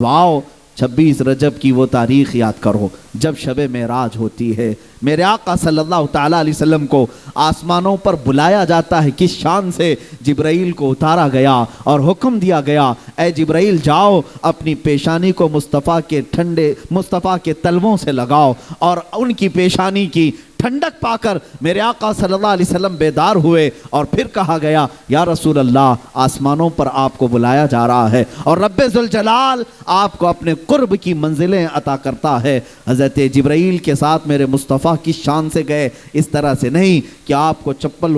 واؤ 26 رجب کی وہ تاریخ یاد کرو جب شب معراج ہوتی ہے، میرے آقا صلی اللہ تعالیٰ علیہ وسلم کو آسمانوں پر بلایا جاتا ہے، کس شان سے جبرائیل کو اتارا گیا اور حکم دیا گیا، اے جبرائیل جاؤ اپنی پیشانی کو مصطفیٰ کے تلووں سے لگاؤ، اور ان کی پیشانی کی ٹھنڈک پا کر میرے آقا صلی اللہ علیہ وسلم بیدار ہوئے، اور پھر کہا گیا یا رسول اللہ آسمانوں پر آپ کو بلایا جا رہا ہے اور رب ذوالجلال آپ کو اپنے قرب کی منزلیں عطا کرتا ہے۔ حضرت جبرائیل کے ساتھ میرے مصطفیٰ کی شان سے گئے، اس طرح سے نہیں کہ آپ کو چپل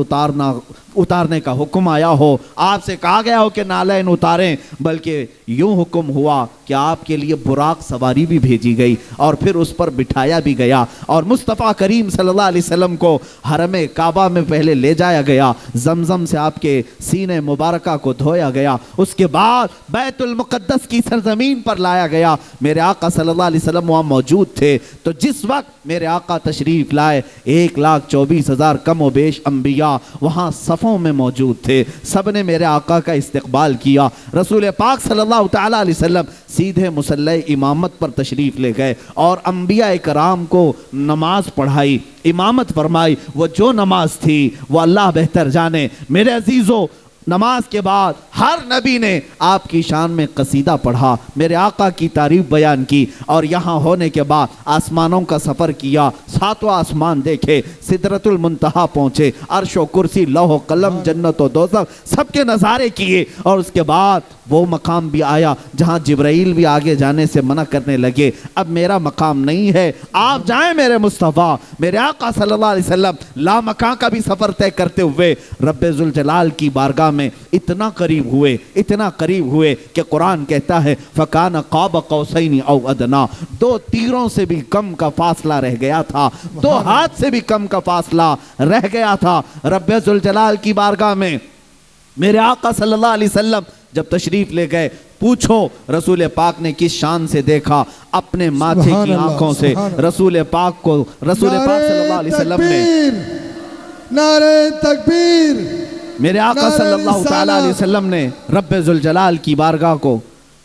اتارنے کا حکم آیا ہو، آپ سے کہا گیا ہو کہ نالین اتاریں، بلکہ یوں حکم ہوا کہ آپ کے لیے براق سواری بھی بھیجی گئی اور پھر اس پر بٹھایا بھی گیا، اور مصطفیٰ کریم صلی اللہ علیہ وسلم کو حرم کعبہ میں پہلے لے جایا گیا، زمزم سے آپ کے سینے مبارکہ کو دھویا گیا، اس کے بعد بیت المقدس کی سرزمین پر لایا گیا۔ میرے آقا صلی اللہ علیہ وسلم وہاں موجود تھے، تو جس وقت میرے آقا تشریف لائے 1,24,000 کم و بیش انبیاء وہاں صفوں میں موجود تھے، سب نے میرے آقا کا استقبال کیا۔ رسول پاک صلی اللہ تعالیٰ علیہ وسلم سیدھے مصلی امامت پر تشریف لے گئے اور انبیاء کرام کو نماز پڑھائی، امامت فرمائی۔ وہ جو نماز تھی وہ اللہ بہتر جانے۔ میرے عزیزو، نماز کے بعد ہر نبی نے آپ کی شان میں قصیدہ پڑھا، میرے آقا کی تعریف بیان کی، اور یہاں ہونے کے بعد آسمانوں کا سفر کیا، 7واں آسمان دیکھے، سدرۃ المنتہا پہنچے، عرش و کرسی، لوح و قلم، جنت و دوزخ سب کے نظارے کیے، اور اس کے بعد وہ مقام بھی آیا جہاں جبرائیل بھی آگے جانے سے منع کرنے لگے، اب میرا مقام نہیں ہے، آپ جائیں میرے مصطفیٰ۔ میرے آقا صلی اللہ علیہ وسلم لامکان کا بھی سفر طے کرتے ہوئے رب ذوالجلال کی بارگاہ میں اتنا قریب ہوئے کہ قرآن کہتا ہے فَكَانَ قَابَ قَوْسَيْنِ أَوْ أَدْنَىٰ، 2 تیروں سے بھی کم کا فاصلہ رہ گیا تھا، 2 ہاتھ سے بھی کم کا فاصلہ رہ گیا تھا رب ذوالجلال کی بارگاہ میں۔ میرے آقا صلی اللہ علیہ وسلم جب تشریف لے گئے، پوچھو رسول پاک نے کس شان سے دیکھا، اپنے ماتھے کی آنکھوں سے رسول پاک صلی اللہ علیہ وسلم نے نعرہ تکبیر، میرے آقا صلی اللہ تعالیٰ علیہ وسلم نے رب ذوالجلال کی بارگاہ کو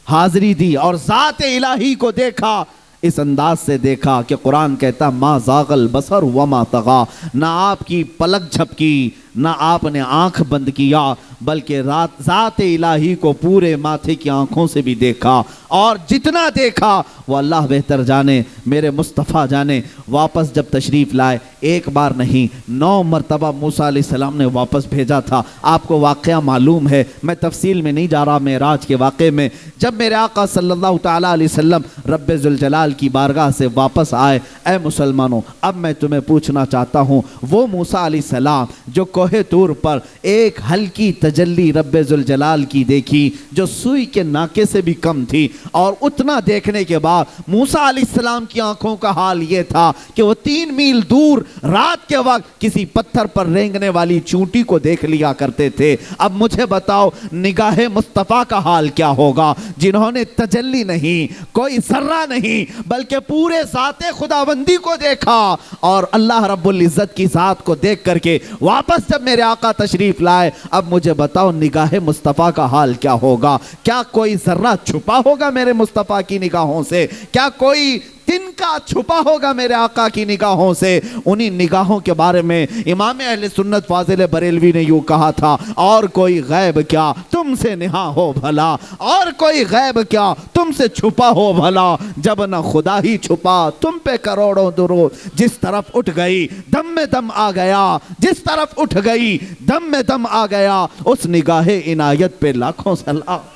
حاضری دی اور ذات الہی کو دیکھا، اس انداز سے دیکھا کہ قرآن کہتا ما زاغ البصر وما طغا، نہ آپ کی پلک جھپکی، نہ آپ نے آنکھ بند کیا، بلکہ ذات الہی کو پورے ماتھے کی آنکھوں سے بھی دیکھا، اور جتنا دیکھا وہ اللہ بہتر جانے، میرے مصطفیٰ جانے۔ واپس جب تشریف لائے، ایک بار نہیں 9 مرتبہ موسیٰ علیہ السلام نے واپس بھیجا تھا۔ آپ کو واقعہ معلوم ہے، میں تفصیل میں نہیں جا رہا معراج کے واقعے میں۔ جب میرے آقا صلی اللہ تعالیٰ علیہ وسلم رب ذوالجلال کی بارگاہ سے واپس آئے، اے مسلمانوں اب میں تمہیں پوچھنا چاہتا ہوں، وہ موسیٰ علیہ السلام جو کوہ طور پر ایک ہلکی تجلی رب ذوالجلال کی دیکھی جو سوئی کے ناکے سے بھی کم تھی، اور اتنا دیکھنے کے بعد موسیٰ علیہ السلام کی آنکھوں کا حال یہ تھا کہ وہ 3 میل دور رات کے وقت کسی پتھر پر رینگنے والی چونٹی کو دیکھ لیا کرتے تھے۔ اب مجھے بتاؤ نگاہ مصطفیٰ کا حال کیا ہوگا، جنہوں نے تجلی نہیں، کوئی ذرہ نہیں، بلکہ پورے ذات خداوندی کو دیکھا، اور اللہ رب العزت کی ذات کو دیکھ کر کے واپس جب میرے آقا تشریف لائے، اب مجھے بتاؤ نگاہ مصطفیٰ کا حال کیا ہوگا؟ کیا کوئی ذرہ چھپا ہوگا میرے مصطفیٰ کی نگاہوں سے؟ کیا کوئی تنکا چھپا ہوگا میرے آقا کی نگاہوں سے؟ انہی نگاہوں کے بارے میں امام اہل سنت فاضل بریلوی نے یوں کہا تھا، اور کوئی غیب کیا تم سے نہا ہو بھلا، اور کوئی غیب کیا تم سے چھپا ہو بھلا، جب نہ خدا ہی چھپا تم پہ کروڑوں درود، جس طرف اٹھ گئی دم میں دم آ گیا، جس طرف اٹھ گئی دم میں دم آ گیا، اس نگاہ عنایت پہ لاکھوں سلام۔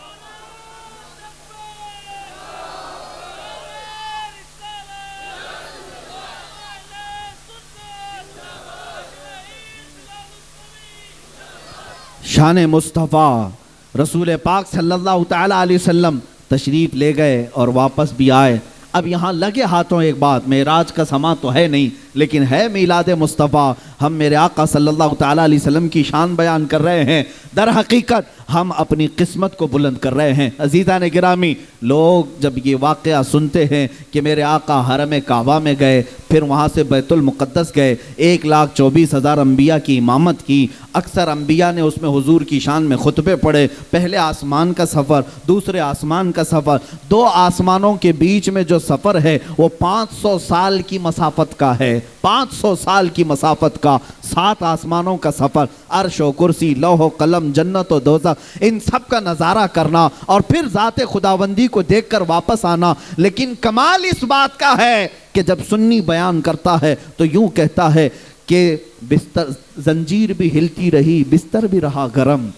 شان مصطفیٰ رسول پاک صلی اللہ تعالیٰ علیہ وسلم تشریف لے گئے اور واپس بھی آئے۔ اب یہاں لگے ہاتھوں ایک بات، معراج کا سما تو ہے نہیں لیکن ہے میلاد مصطفیٰ، ہم میرے آقا صلی اللہ تعالیٰ علیہ وسلم کی شان بیان کر رہے ہیں۔ در حقیقت ہم اپنی قسمت کو بلند کر رہے ہیں۔ عزیزان گرامی، لوگ جب یہ واقعہ سنتے ہیں کہ میرے آقا حرم کعبہ میں گئے، پھر وہاں سے بیت المقدس گئے، 1,24,000 انبیاء کی امامت کی، اکثر انبیاء نے اس میں حضور کی شان میں خطبے پڑھے، پہلے آسمان کا سفر، دوسرے آسمان کا سفر، 2 آسمانوں کے بیچ میں جو سفر ہے وہ 500 سال کی مسافت کا ہے، 500 سال کی مسافت کا، 7 آسمانوں کا سفر، عرش و کرسی، لوح و قلم، جنت و دوزخ، ان سب کا نظارہ کرنا اور پھر ذات خداوندی کو دیکھ کر واپس آنا۔ لیکن کمال اس بات کا ہے کہ جب سنی بیان کرتا ہے تو یوں کہتا ہے کہ بستر زنجیر بھی ہلتی رہی، بستر بھی رہا گرم۔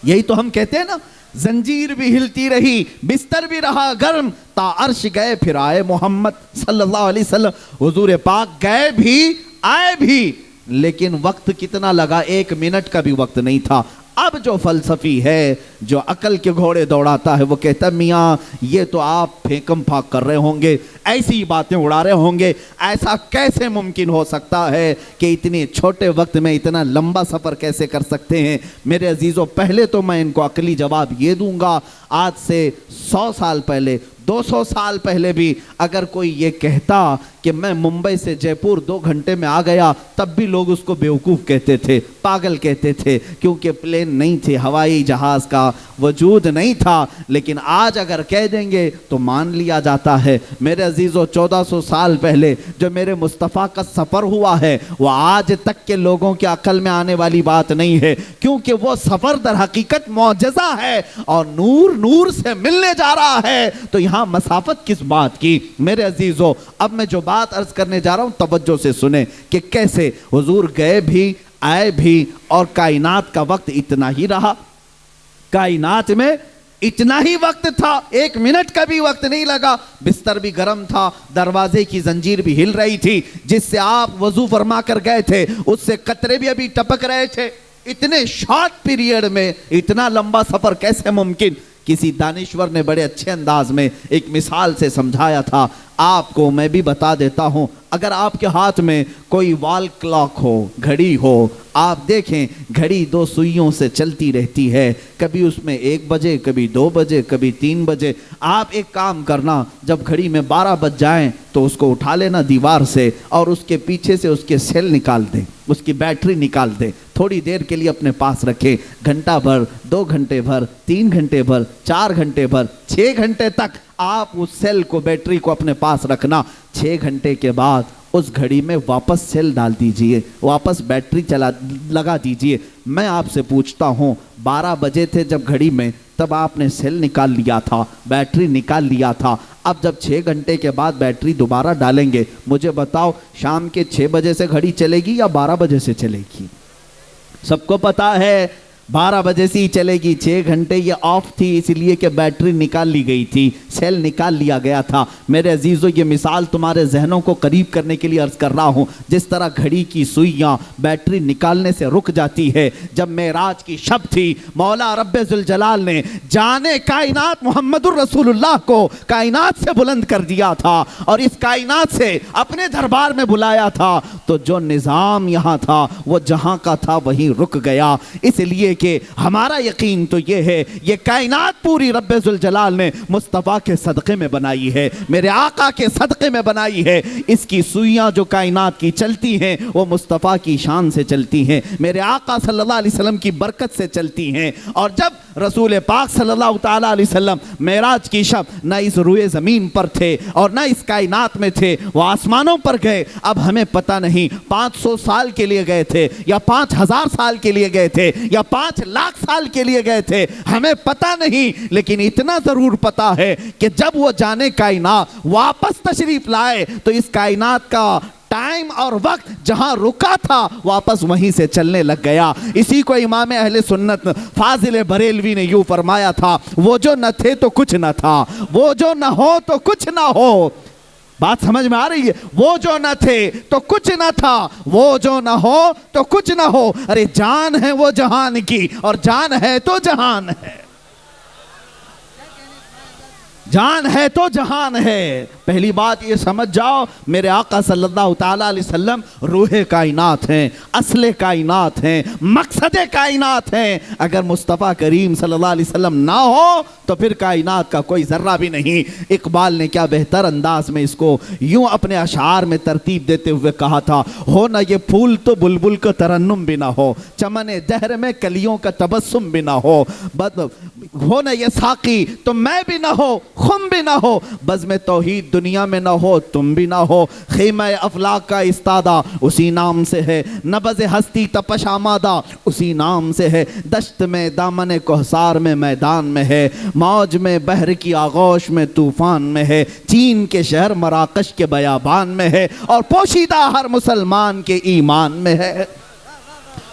یہی تو ہم کہتے ہیں نا، زنجیر بھی ہلتی رہی، بستر بھی رہا گرم، تا عرش گئے پھر آئے محمد صلی اللہ علیہ وسلم۔ حضور پاک گئے بھی آئے بھی، لیکن وقت کتنا لگا؟ 1 منٹ کا بھی وقت نہیں تھا۔ اب جو فلسفی ہے، جو عقل کے گھوڑے دوڑاتا ہے، وہ کہتا ہے میاں یہ تو آپ پھینکم پھاک کر رہے ہوں گے، ایسی باتیں اڑا رہے ہوں گے، ایسا کیسے ممکن ہو سکتا ہے کہ اتنے چھوٹے وقت میں اتنا لمبا سفر کیسے کر سکتے ہیں؟ میرے عزیزوں، پہلے تو میں ان کو عقلی جواب یہ دوں گا، آج سے 100 سال پہلے، 200 سال پہلے بھی اگر کوئی یہ کہتا کہ میں ممبئی سے جے پور 2 گھنٹے میں آ گیا، تب بھی لوگ اس کو بیوقوف کہتے تھے، پاگل کہتے تھے، کیونکہ پلین نہیں تھے، ہوائی جہاز کا وجود نہیں تھا۔ لیکن آج اگر کہہ دیں گے تو مان لیا جاتا ہے۔ میرے عزیزوں، 1400 سال پہلے جو میرے مصطفیٰ کا سفر ہوا ہے، وہ آج تک کے لوگوں کے عقل میں آنے والی بات نہیں ہے، کیونکہ وہ سفر در حقیقت معجزہ ہے اور نور نور سے ملنے جا رہا ہے، تو یہاں مسافت کس بات کی؟ میرے عزیزوں، اب میں جو بات عرض کرنے جا رہا ہوں توجہ سے سنیں کہ کیسے حضور گئے بھی آئے بھی اور کائنات کا وقت اتنا ہی رہا۔ کائنات میں اتنا ہی وقت تھا، 1 منٹ کا بھی وقت نہیں لگا، بستر بھی گرم تھا، دروازے کی زنجیر بھی ہل رہی تھی، جس سے آپ وضو فرما کر گئے تھے اس سے قطرے بھی ابھی ٹپک رہے تھے۔ اتنے شارٹ پیریڈ میں اتنا لمبا سفر کیسے ممکن؟ کسی دانشور نے بڑے اچھے انداز میں ایک مثال سے سمجھایا تھا، آپ کو میں بھی بتا دیتا ہوں۔ اگر آپ کے ہاتھ میں کوئی وال کلاک ہو، گھڑی ہو، آپ دیکھیں گھڑی 2 سوئیوں سے چلتی رہتی ہے، کبھی اس میں 1 بجے، کبھی 2 بجے، کبھی 3 بجے۔ آپ ایک کام کرنا، جب گھڑی میں 12 بج جائیں تو اس کو اٹھا لینا دیوار سے اور اس کے پیچھے سے اس کے سیل نکال دیں، اس کی بیٹری نکال دیں، تھوڑی دیر کے لیے اپنے پاس رکھیں، گھنٹہ بھر، 2 گھنٹے بھر، 3 گھنٹے بھر، 4 گھنٹے بھر، 6 گھنٹے تک آپ اس سیل کو، بیٹری کو اپنے پاس رکھنا۔ 6 گھنٹے کے بعد اس گھڑی میں واپس سیل ڈال دیجئے، واپس بیٹری لگا دیجئے۔ میں آپ سے پوچھتا ہوں، 12 بجے تھے جب گھڑی میں، تب آپ نے سیل نکال لیا تھا، بیٹری نکال لیا تھا۔ اب جب 6 گھنٹے کے بعد بیٹری دوبارہ ڈالیں گے، مجھے بتاؤ شام کے 6 بجے سے گھڑی چلے گی یا 12 بجے سے چلے گی؟ سب کو پتا ہے 12 بجے سے ہی چلے گی۔ 6 گھنٹے یہ آف تھی اس لیے کہ بیٹری نکال لی گئی تھی، سیل نکال لیا گیا تھا۔ میرے عزیزو، یہ مثال تمہارے ذہنوں کو قریب کرنے کے لیے عرض کر رہا ہوں۔ جس طرح گھڑی کی سوئیاں بیٹری نکالنے سے رک جاتی ہے، جب معراج کی شب تھی، مولا رب ذوالجلال نے جانے کائنات محمد الرسول اللہ کو کائنات سے بلند کر دیا تھا اور اس کائنات سے اپنے دربار میں بلایا تھا، تو جو نظام یہاں تھا وہ جہاں کا تھا وہیں رک گیا۔ اس لیے کہ ہمارا یقین تو یہ ہے، یہ کائنات پوری رب ذوالجلال نے مصطفیٰ کے صدقے میں بنائی ہے، میرے آقا کے صدقے میں بنائی ہے۔ اس کی سوئیاں جو کائنات کی چلتی ہیں وہ مصطفیٰ کی شان سے چلتی ہیں، میرے آقا صلی اللہ علیہ وسلم کی برکت سے چلتی ہیں۔ اور جب رسول پاک صلی اللہ تعالیٰ علیہ وسلم معراج کی شب نہ اس روئے زمین پر تھے اور نہ اس کائنات میں تھے، وہ آسمانوں پر گئے۔ اب ہمیں پتہ نہیں 500 سال کے لیے گئے تھے یا 5000 سال کے لیے گئے تھے یا 5 لاکھ سال کے لیے گئے تھے، ہمیں پتہ نہیں، لیکن اتنا ضرور پتہ ہے کہ جب وہ جانے کائنات واپس تشریف لائے تو اس کائنات کا ٹائم اور وقت جہاں رکا تھا واپس وہیں سے چلنے لگ گیا۔ اسی کو امام اہل سنت فاضل بریلوی نے یوں فرمایا تھا، وہ جو نہ تھے تو کچھ نہ تھا، وہ جو نہ ہو تو کچھ نہ ہو۔ بات سمجھ میں آ رہی ہے؟ وہ جو نہ تھے تو کچھ نہ تھا، وہ جو نہ ہو تو کچھ نہ ہو۔ ارے جان ہے وہ جہان کی اور جان ہے تو جہان ہے۔ جان ہے تو جہان ہے۔ پہلی بات یہ سمجھ جاؤ، میرے آقا صلی اللہ تعالیٰ علیہ وسلم روح کائنات ہیں، اصل کائنات ہیں، مقصد کائنات ہیں۔ اگر مصطفیٰ کریم صلی اللہ علیہ وسلم نہ ہو تو پھر کائنات کا کوئی ذرہ بھی نہیں۔ اقبال نے کیا بہتر انداز میں اس کو یوں اپنے اشعار میں ترتیب دیتے ہوئے کہا تھا، ہو نہ یہ پھول تو بلبل کا ترنم بھی نہ ہو، چمن دہر میں کلیوں کا تبسم بھی نہ ہو نہ یہ ساقی تو میں بھی نہ ہو، خم بھی نہ ہو، بزم توحید دنیا میں نہ ہو، تم بھی نہ ہو، خیمہ افلاک کا استادہ اسی نام سے ہے، نبض ہستی تپش آمادہ اسی نام سے ہے، دشت میں دامن کوہسار میں میدان میں ہے، موج میں بحر کی آغوش میں طوفان میں ہے، چین کے شہر مراکش کے بیابان میں ہے، اور پوشیدہ ہر مسلمان کے ایمان میں ہے۔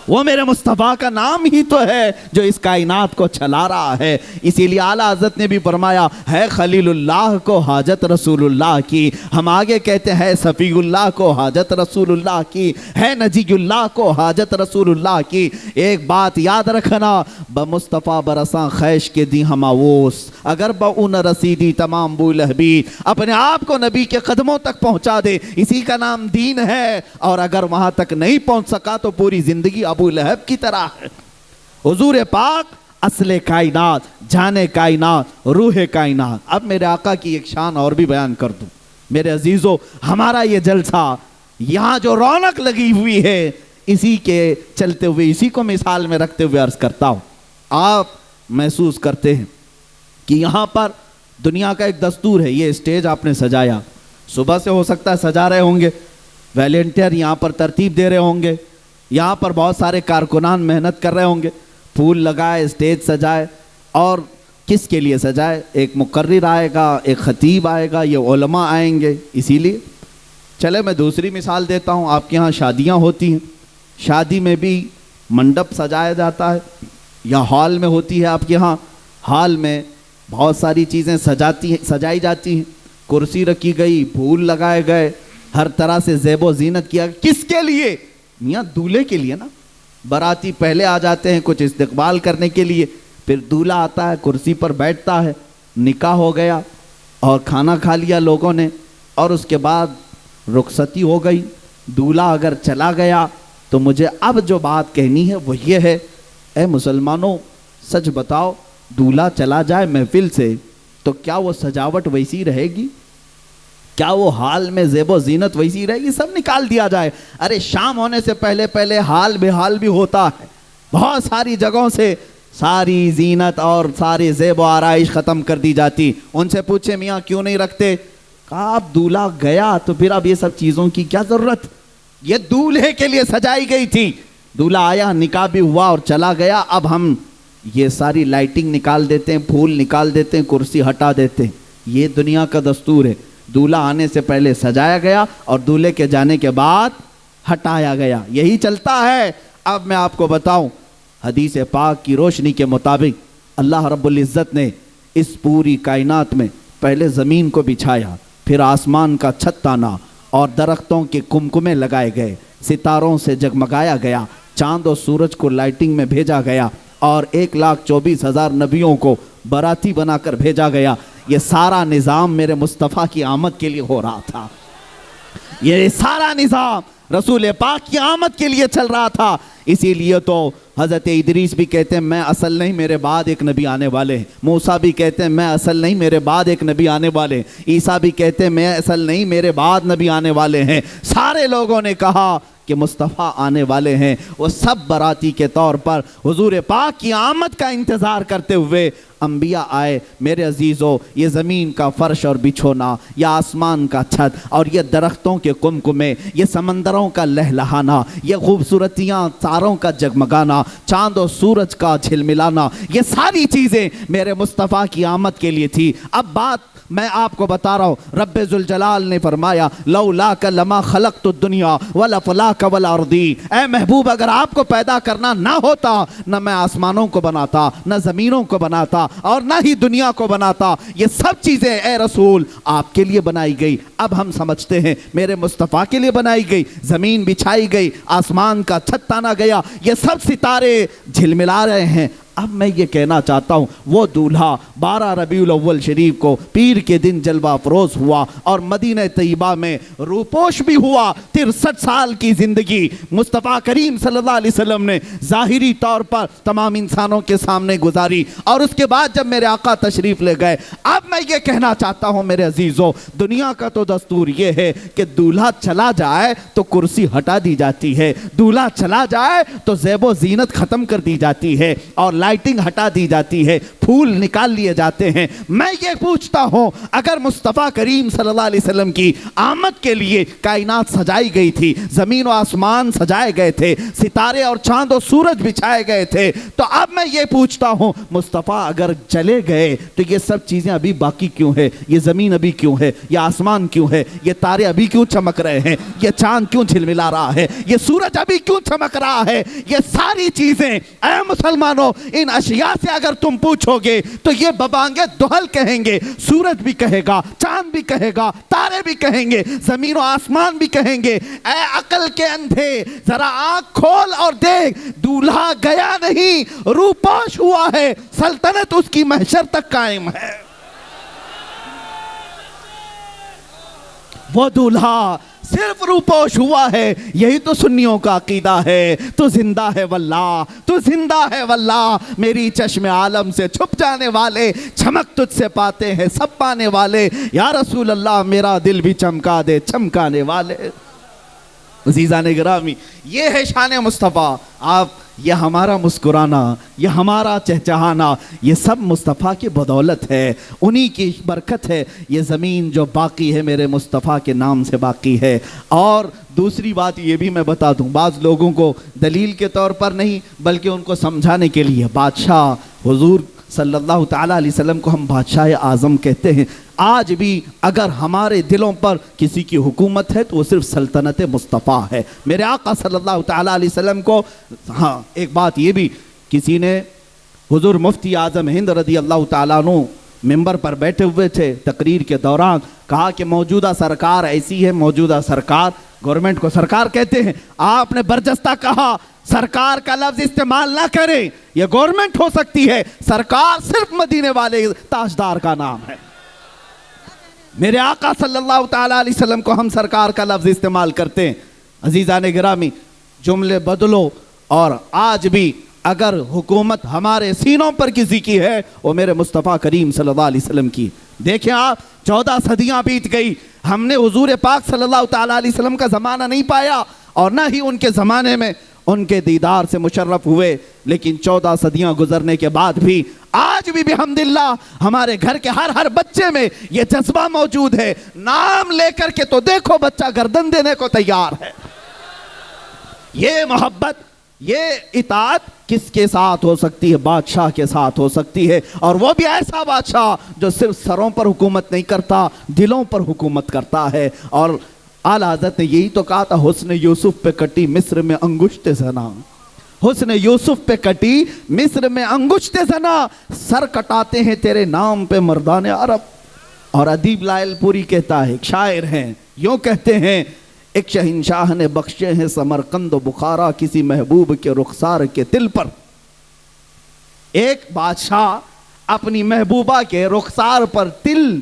وہ میرے مصطفیٰ کا نام ہی تو ہے جو اس کائنات کو چلا رہا ہے۔ اسی لیے اعلیٰ حضرت نے بھی فرمایا ہے خلیل اللہ کو حاجت رسول اللہ کی، ہم آگے کہتے ہیں صفی اللہ کو حاجت رسول اللہ کی، ہے نجی اللہ کو حاجت رسول اللہ کی۔ ایک بات یاد رکھنا، بمصطفیٰ برساں خیش کے دی ہماوس، اگر بہون رسیدی تمام بو لہبی، اپنے آپ کو نبی کے قدموں تک پہنچا دے، اسی کا نام دین ہے۔ اور اگر وہاں تک نہیں پہنچ سکا تو پوری زندگی ابو لہب کی طرح ہے۔ حضور پاک اصل کائنات، جانے کائنات، روح کائنات۔ اب میرے آقا کی ایک شان اور بھی بیان کر دوں میرے عزیزو، ہمارا یہ جلسہ یہاں جو رونق لگی ہوئی ہے، اسی کے چلتے ہوئے، اسی کو مثال میں رکھتے ہوئے عرض کرتا ہوں۔ آپ محسوس کرتے ہیں کہ یہاں پر دنیا کا ایک دستور ہے، یہ اسٹیج آپ نے سجایا، صبح سے ہو سکتا ہے سجا رہے ہوں گے، والنٹیئر یہاں پر ترتیب دے رہے ہوں گے، یہاں پر بہت سارے کارکنان محنت کر رہے ہوں گے، پھول لگائے، اسٹیج سجائے، اور کس کے لیے سجائے؟ ایک مقرر آئے گا، ایک خطیب آئے گا، یہ علماء آئیں گے۔ اسی لیے چلے میں دوسری مثال دیتا ہوں، آپ کے ہاں شادیاں ہوتی ہیں، شادی میں بھی منڈپ سجایا جاتا ہے، یا ہال میں ہوتی ہے آپ کے ہاں، ہال میں بہت ساری چیزیں سجائی جاتی ہیں، کرسی رکھی گئی، پھول لگائے گئے، ہر طرح سے زیب و زینت کیا گیا۔ کس کے لیے؟ میاں دولہے کے لیے نا۔ باراتی پہلے آ جاتے ہیں کچھ استقبال کرنے کے لیے، پھر دولہا آتا ہے، کرسی پر بیٹھتا ہے، نکاح ہو گیا اور کھانا کھا لیا لوگوں نے، اور اس کے بعد رخصتی ہو گئی۔ دولہا اگر چلا گیا تو مجھے اب جو بات کہنی ہے وہ یہ ہے، اے مسلمانوں سچ بتاؤ، دولہا چلا جائے محفل سے تو کیا وہ سجاوٹ ویسی رہے گی؟ کیا وہ حال میں زیب و زینت ویسی رہے گی؟ سب نکال دیا جائے۔ ارے شام ہونے سے پہلے پہلے حال بحال بھی ہوتا ہے، بہت ساری جگہوں سے ساری زینت اور ساری زیب و آرائش ختم کر دی جاتی۔ ان سے پوچھے میاں کیوں نہیں رکھتے؟ کہا اب دولہا گیا تو پھر اب یہ سب چیزوں کی کیا ضرورت؟ یہ دولہے کے لیے سجائی گئی تھی۔ دولہا آیا، نکاح بھی ہوا اور چلا گیا، اب ہم یہ ساری لائٹنگ نکال دیتے ہیں، پھول نکال دیتے ہیں، کرسی ہٹا دیتے ہیں۔ یہ دنیا کا دستور ہے، دولہا آنے سے پہلے سجایا گیا اور دولہے کے جانے کے بعد ہٹایا گیا، یہی چلتا ہے۔ اب میں آپ کو بتاؤں، حدیث پاک کی روشنی کے مطابق اللہ رب العزت نے اس پوری کائنات میں پہلے زمین کو بچھایا، پھر آسمان کا چھت تانا اور درختوں کے کمکمے لگائے گئے، ستاروں سے جگمگایا گیا، چاند و سورج کو لائٹنگ میں بھیجا گیا، اور 1,24,000 نبیوں کو باراتی بنا کر بھیجا گیا۔ یہ سارا نظام میرے مصطفیٰ کی آمد کے لیے ہو رہا تھا، یہ سارا نظام رسول پاک کی آمد کے لیے چل رہا تھا۔ اسی لیے تو حضرت ادریس بھی کہتے ہیں میں اصل نہیں، میرے بعد ایک نبی آنے والے ہیں۔ موسیٰ بھی کہتے ہیں میں اصل نہیں، میرے بعد ایک نبی آنے والے ہیں۔ عیسیٰ بھی کہتے ہیں میں اصل نہیں، میرے بعد نبی آنے والے ہیں۔ سارے لوگوں نے کہا کہ مصطفیٰ آنے والے ہیں، وہ سب باراتی کے طور پر حضور پاک کی آمد کا انتظار کرتے ہوئے انبیاء آئے۔ میرے عزیزو، یہ زمین کا فرش اور بچھونا، یہ آسمان کا چھت، اور یہ درختوں کے کمکمے، یہ سمندروں کا لہلہانا، یہ خوبصورتیاں، تاروں کا جگمگانا، چاند و سورج کا جھلملانا، یہ ساری چیزیں میرے مصطفیٰ کی آمد کے لیے تھی۔ اب بات میں آپ کو بتا رہا ہوں، رب ذوالجلال نے فرمایا لولاک لما خلقت الدنیا والافلاک والارضی، اے محبوب اگر آپ کو پیدا کرنا نہ ہوتا، نہ میں آسمانوں کو بناتا، نہ زمینوں کو بناتا، اور نہ ہی دنیا کو بناتا۔ یہ سب چیزیں اے رسول آپ کے لیے بنائی گئی۔ اب ہم سمجھتے ہیں میرے مصطفیٰ کے لیے بنائی گئی، زمین بچھائی گئی، آسمان کا چھت تانا گیا، یہ سب ستارے جھلملا رہے ہیں۔ اب میں یہ کہنا چاہتا ہوں وہ دولہا 12 ربیع الاول شریف کو پیر کے دن جلوہ افروز ہوا اور مدینہ طیبہ میں روپوش بھی ہوا. 63 سال کی زندگی مصطفیٰ کریم صلی اللہ علیہ وسلم نے ظاہری طور پر تمام انسانوں کے سامنے گزاری, اور اس کے بعد جب میرے آقا تشریف لے گئے, اب میں یہ کہنا چاہتا ہوں میرے عزیزو, دنیا کا تو دستور یہ ہے کہ دولہا چلا جائے تو کرسی ہٹا دی جاتی ہے, دولہا چلا جائے تو زیب و زینت ختم کر دی جاتی ہے, اور لائٹنگ ہٹا دی جاتی ہے, پھول نکال لیے جاتے ہیں. میں یہ پوچھتا ہوں, اگر مصطفیٰ کریم صلی اللہ علیہ وسلم کی آمد کے لیے کائنات سجائی گئی تھی, زمین و آسمان سجائے گئے تھے, ستارے اور چاند و سورج بچھائے گئے تھے, تو اب میں یہ پوچھتا ہوں مصطفیٰ اگر چلے گئے تو یہ سب چیزیں ابھی باقی کیوں ہے؟ یہ زمین ابھی کیوں ہے؟ یہ آسمان کیوں ہے؟ یہ تارے ابھی کیوں چمک رہے ہیں؟ یہ چاند کیوں جھلملا رہا ہے؟ یہ سورج ابھی کیوں چمک رہا ہے؟ یہ ساری چیزیں اے مسلمانوں, ان اشیاء سے اگر تم پوچھو گے تو یہ ببانگے دہل کہیں گے, سورج بھی کہے گا, چاند بھی کہے گا, تارے بھی کہیں گے, زمین و آسمان بھی کہیں گے. اے عقل کے اندھے ذرا آنکھ کھول اور دیکھ, دولہا گیا نہیں, روپوش ہوا ہے, سلطنت اس کی محشر تک قائم ہے. وہ دولہا صرف روپوش ہوا ہے, یہی تو سنیوں کا عقیدہ ہے. تو زندہ ہے واللہ, تو زندہ ہے واللہ, میری چشم عالم سے چھپ جانے والے, چمک تجھ سے پاتے ہیں سب پانے والے. یا رسول اللہ میرا دل بھی چمکا دے چمکانے والے. عزیزان گرامی, یہ ہے شان مصطفیٰ. آپ یہ ہمارا مسکرانا, یہ ہمارا چہچہانا, یہ سب مصطفیٰ کی بدولت ہے, انہی کی برکت ہے. یہ زمین جو باقی ہے میرے مصطفیٰ کے نام سے باقی ہے. اور دوسری بات یہ بھی میں بتا دوں, بعض لوگوں کو دلیل کے طور پر نہیں بلکہ ان کو سمجھانے کے لیے, بادشاہ حضور صلی اللہ تعالیٰ علیہ وسلم کو ہم بادشاہ اعظم کہتے ہیں. آج بھی اگر ہمارے دلوں پر کسی کی حکومت ہے تو وہ صرف سلطنت مصطفیٰ ہے. میرے آقا صلی اللہ تعالیٰ علیہ وسلم کو, ہاں ایک بات یہ بھی, کسی نے حضور مفتی اعظم ہند رضی اللہ تعالیٰ عنہ ممبر پر بیٹھے ہوئے تھے, تقریر کے دوران کہا کہ موجودہ سرکار ایسی ہے, موجودہ سرکار, گورنمنٹ کو سرکار کہتے ہیں, آپ نے برجستہ کہا سرکار کا لفظ استعمال نہ کریں, یہ گورنمنٹ ہو سکتی ہے, سرکار صرف مدینے والے تاجدار کا نام ہے. میرے آقا صلی اللہ تعالیٰ علیہ وسلم کو ہم سرکار کا لفظ استعمال کرتے ہیں. عزیزان گرامی, جملے بدلو, اور آج بھی اگر حکومت ہمارے سینوں پر کسی کی ہے وہ میرے مصطفیٰ کریم صلی اللہ علیہ وسلم کی. دیکھیں آپ, 14 صدیاں بیت گئی, ہم نے حضور پاک صلی اللہ تعالیٰ علیہ وسلم کا زمانہ نہیں پایا, اور نہ ہی ان کے زمانے میں ان کے دیدار سے مشرف ہوئے, لیکن 14 صدیاں گزرنے کے بعد بھی آج بھی بحمداللہ ہمارے گھر کے ہر بچے میں یہ جذبہ موجود ہے. نام لے کر کے تو دیکھو بچہ گردن دینے کو تیار ہے. یہ محبت, یہ اطاعت کس کے ساتھ ہو سکتی ہے؟ بادشاہ کے ساتھ ہو سکتی ہے, اور وہ بھی ایسا بادشاہ جو صرف سروں پر حکومت نہیں کرتا, دلوں پر حکومت کرتا ہے. اور اعلیٰ حضرت نے یہی تو کہا تھا, حسن یوسف پہ کٹی مصر میں انگشت زنا, حسن یوسف پہ کٹی مصر میں انگشت زنا, سر کٹاتے ہیں تیرے نام پہ مردان عرب. اور ادیب لائل پوری کہتا ہے, ایک شاعر ہیں, یوں کہتے ہیں, ایک شہنشاہ نے بخشے ہیں سمرقند و بخارا کسی محبوب کے رخسار کے تل پر. ایک بادشاہ اپنی محبوبہ کے رخسار پر تل,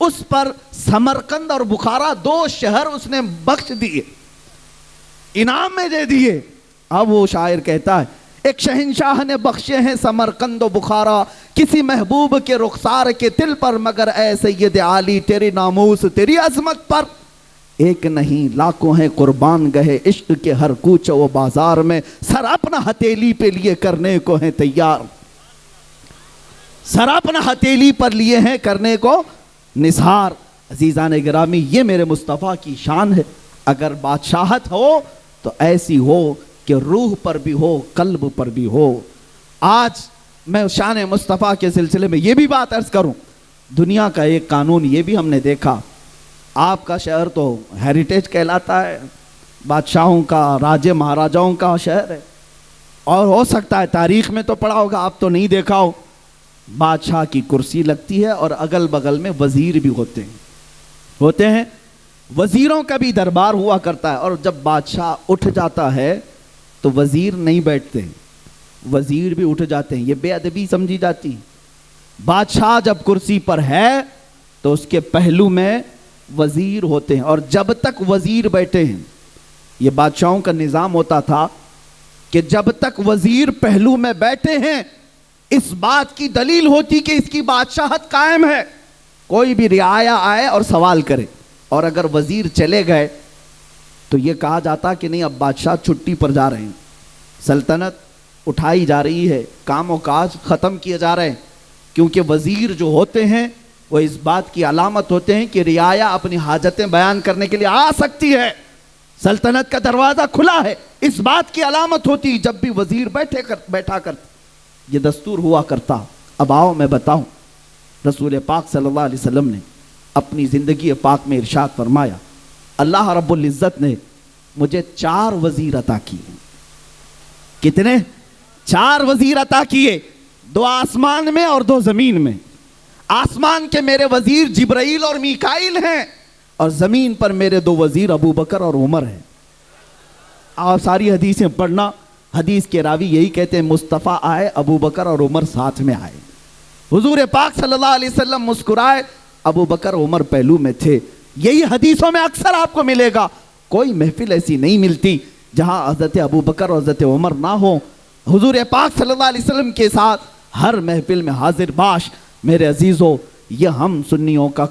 اس پر سمرقند اور بخارا 2 شہر اس نے بخش دیے, انعام میں دے دیے. اب وہ شاعر کہتا ہے, ایک شہنشاہ نے بخشے ہیں سمرقند و بخارا کسی محبوب کے رخسار کے تل پر, مگر اے سید عالی تیری ناموس تیری عظمت پر ایک نہیں لاکھوں ہیں قربان گئے عشق کے ہر کوچہ و بازار میں, سر اپنا ہتھیلی پہ لیے کرنے کو ہیں تیار, سر اپنا ہتھیلی پر لیے ہیں کرنے کو نثار. عزیزان گرامی, یہ میرے مصطفیٰ کی شان ہے. اگر بادشاہت ہو تو ایسی ہو کہ روح پر بھی ہو, قلب پر بھی ہو. آج میں شان مصطفیٰ کے سلسلے میں یہ بھی بات عرض کروں, دنیا کا ایک قانون یہ بھی ہم نے دیکھا, آپ کا شہر تو ہیریٹیج کہلاتا ہے, بادشاہوں کا, راجے مہاراجاؤں کا شہر ہے, اور ہو سکتا ہے تاریخ میں تو پڑھا ہوگا, آپ تو نہیں دیکھا ہو, بادشاہ کی کرسی لگتی ہے اور اگل بغل میں وزیر بھی ہوتے ہیں, وزیروں کا بھی دربار ہوا کرتا ہے. اور جب بادشاہ اٹھ جاتا ہے تو وزیر نہیں بیٹھتے, وزیر بھی اٹھ جاتے ہیں، یہ بے ادبی سمجھی جاتی۔ بادشاہ جب کرسی پر ہے تو اس کے پہلو میں وزیر ہوتے ہیں، اور جب تک وزیر بیٹھے ہیں، یہ بادشاہوں کا نظام ہوتا تھا کہ جب تک وزیر پہلو میں بیٹھے ہیں اس بات کی دلیل ہوتی کہ اس کی بادشاہت قائم ہے، کوئی بھی رعایا آئے اور سوال کرے، اور اگر وزیر چلے گئے تو یہ کہا جاتا کہ نہیں اب بادشاہ چھٹی پر جا رہے ہیں، سلطنت اٹھائی جا رہی ہے، کام و کاج ختم کیے جا رہے ہیں، کیونکہ وزیر جو ہوتے ہیں وہ اس بات کی علامت ہوتے ہیں کہ رعایا اپنی حاجتیں بیان کرنے کے لیے آ سکتی ہے، سلطنت کا دروازہ کھلا ہے، اس بات کی علامت ہوتی جب بھی وزیر بیٹھا کرتے، یہ دستور ہوا کرتا۔ اب آؤ میں بتاؤں، رسول پاک صلی اللہ علیہ وسلم نے اپنی زندگی پاک میں ارشاد فرمایا، اللہ رب العزت نے مجھے 4 وزیر عطا کیے۔ کتنے؟ 4 وزیر عطا کیے، 2 آسمان میں اور 2 زمین میں۔ آسمان کے میرے وزیر جبرائیل اور میکائیل ہیں، اور زمین پر میرے 2 وزیر ابو بکر اور عمر ہیں۔ آپ ساری حدیثیں پڑھنا، حدیث کے راوی یہی کہتے ہیں مصطفیٰ آئے، ابو بکر اور عمر ساتھ میں آئے۔ حضور پاک صلی اللہ علیہ وسلم مسکرائے، ابو بکر عمر پہلو میں تھے۔ یہی حدیثوں میں اکثر آپ کو ملے گا، کوئی محفل ایسی نہیں ملتی جہاں حضرت ابو بکر اور حضرت عمر نہ ہوں۔ حضور پاک صلی اللہ علیہ وسلم کے ساتھ ہر محفل میں حاضر باش۔ میرے عزیزو، یہ ہم سنیوں کا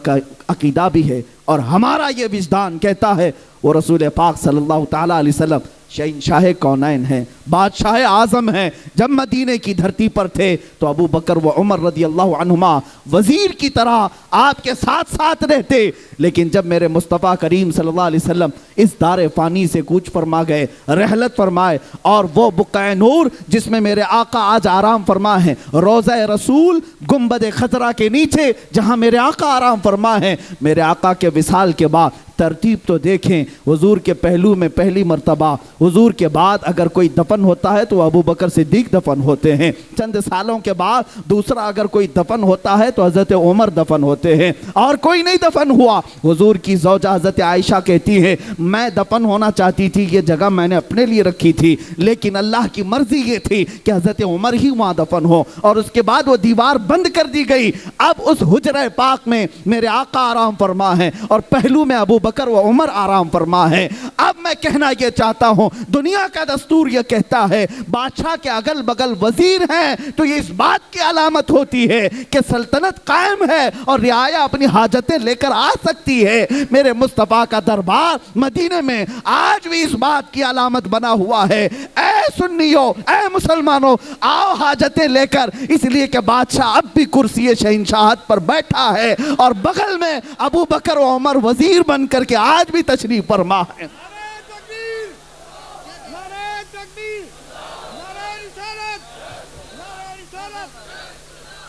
عقیدہ بھی ہے، اور ہمارا یہ وجدان کہتا ہے وہ رسول پاک صلی اللہ تعالیٰ علیہ وسلم شہنشاہ کونین ہیں، بادشاہ اعظم ہیں۔ جب مدینے کی دھرتی پر تھے تو ابو بکر و عمر رضی اللہ عنہما وزیر کی طرح آپ کے ساتھ ساتھ رہتے، لیکن جب میرے مصطفیٰ کریم صلی اللہ علیہ وسلم اس دار فانی سے کوچ فرما گئے، رحلت فرمائے، اور وہ بقعہ نور جس میں میرے آقا آج آرام فرما ہیں، روضہ رسول گنبد خضرا کے نیچے جہاں میرے آقا آرام فرما ہیں، میرے آقا کے وصال کے بعد ترتیب تو دیکھیں، حضور کے پہلو میں پہلی مرتبہ حضور کے بعد اگر کوئی دفن ہوتا ہے تو ابو بکر صدیق دفن ہوتے ہیں، چند سالوں کے بعد دوسرا اگر کوئی دفن ہوتا ہے تو حضرت عمر دفن ہوتے ہیں، اور کوئی نہیں دفن ہوا۔ حضور کی زوجہ حضرت عائشہ کہتی ہے میں دفن ہونا چاہتی تھی، یہ جگہ میں نے اپنے لیے رکھی تھی، لیکن اللہ کی مرضی یہ تھی کہ حضرت عمر ہی وہاں دفن ہو، اور اس کے بعد وہ دیوار بند کر دی گئی۔ اب اس حجرہ پاک میں میرے آقا آرام فرما ہے، اور پہلو میں ابو بکر و عمر آرام فرما ہے۔ اب میں کہنا یہ چاہتا ہوں، دنیا کا دستور یہ کہتا ہے بادشاہ کے اگل بگل وزیر ہیں تو یہ اس بات کی علامت ہوتی ہے کہ سلطنت قائم ہے اور رعایا اپنی حاجتیں لے کر آ سکتی ہے۔ میرے مصطفیٰ کا دربار مدینے میں آج بھی اس بات کی علامت بنا ہوا ہے، اے سنیو، اے مسلمانوں، آؤ حاجتیں لے کر، اس لیے کہ بادشاہ اب بھی کرسی شہنشاہت پر بیٹھا ہے، اور بغل میں ابو بکر و عمر وزیر بن کر کے آج بھی تشریف فرما ہے۔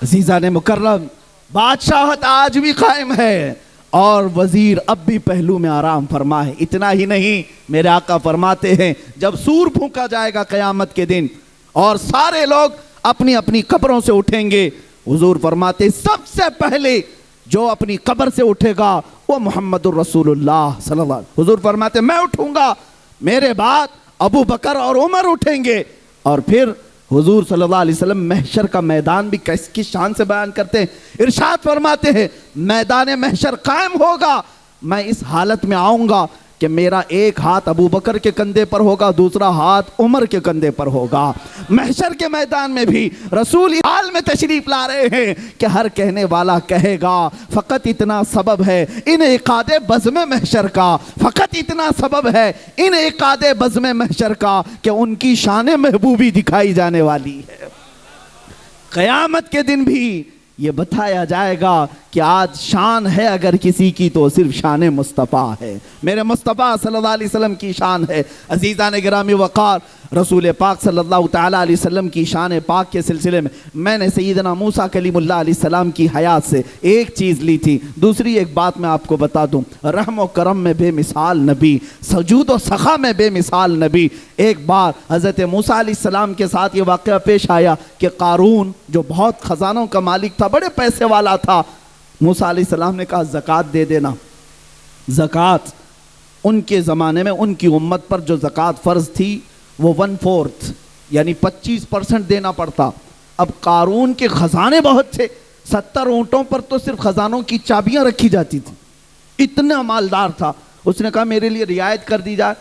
عزیزان مکرم، بادشاہت آج بھی قائم ہے، اور وزیر اب بھی پہلو میں آرام فرما ہے۔ اتنا ہی نہیں، میرے آقا فرماتے ہیں جب سور پھونکا جائے گا قیامت کے دن اور سارے لوگ اپنی اپنی قبروں سے اٹھیں گے، حضور فرماتے سب سے پہلے جو اپنی قبر سے اٹھے گا وہ محمد الرسول اللہ صلی اللہ علیہ وسلم۔ حضور فرماتے میں اٹھوں گا، میرے بعد ابو بکر اور عمر اٹھیں گے، اور پھر حضور صلی اللہ علیہ وسلم محشر کا میدان بھی کس شان سے بیان کرتے ہیں، ارشاد فرماتے ہیں میدان محشر قائم ہوگا، میں اس حالت میں آؤں گا کہ میرا ایک ہاتھ ابو بکر کے کندھے پر ہوگا، دوسرا ہاتھ عمر کے کندھے پر ہوگا۔ محشر کے میدان میں بھی رسول حال میں تشریف لا رہے ہیں کہ ہر کہنے والا کہے گا فقط اتنا سبب ہے انعقاد بزم محشر کا، فقط اتنا سبب ہے انعقاد بزم محشر کا کہ ان کی شان محبوبی دکھائی جانے والی ہے۔ قیامت کے دن بھی یہ بتایا جائے گا کہ آج شان ہے اگر کسی کی تو صرف شان مصطفیٰ ہے، میرے مصطفیٰ صلی اللہ علیہ وسلم کی شان ہے۔ عزیزان گرامی وقار، رسول پاک صلی اللہ تعالیٰ علیہ وسلم کی شان پاک کے سلسلے میں نے سیدنا موسیٰ کلیم اللہ علیہ السلام کی حیات سے ایک چیز لی تھی، دوسری ایک بات میں آپ کو بتا دوں، رحم و کرم میں بے مثال نبی، سجود و سخا میں بے مثال نبی۔ ایک بار حضرت موسیٰ علیہ السلام کے ساتھ یہ واقعہ پیش آیا کہ قارون جو بہت خزانوں کا مالک تھا، بڑے پیسے والا تھا، موسیٰ علیہ السلام نے کہا زکوٰۃ دے دینا۔ زکوٰۃ ان کے زمانے میں ان کی امت پر جو زکوٰۃ فرض تھی وہ 1/4 یعنی 25% دینا پڑتا. اب قارون کے خزانے بہت تھے, 70 اونٹوں پر تو صرف خزانوں کی چابیاں رکھی جاتی تھی, اتنا مالدار تھا. اس نے کہا میرے لیے رعایت کر دی جائے.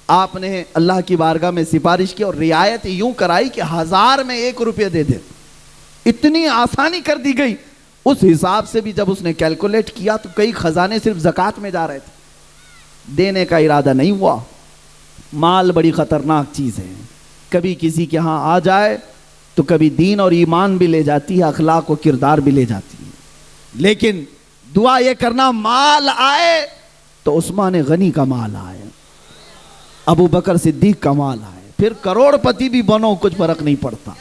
آپ نے اللہ کی بارگاہ میں سفارش کی اور رعایت یوں کرائی کہ 1000 میں 1 روپیہ دے دے. اتنی آسانی کر دی گئی. اس حساب سے بھی جب اس نے کیلکولیٹ کیا تو کئی خزانے صرف زکوٰۃ میں جا رہے تھے, دینے کا ارادہ نہیں ہوا. مال بڑی خطرناک چیز ہے, کبھی کسی کے ہاں آ جائے تو کبھی دین اور ایمان بھی لے جاتی ہے, اخلاق و کردار بھی لے جاتی ہے. لیکن دعا یہ کرنا مال آئے تو عثمان غنی کا مال آئے, ابو بکر صدیق کا مال آئے, پھر کروڑ پتی بھی بنو کچھ فرق نہیں پڑتا.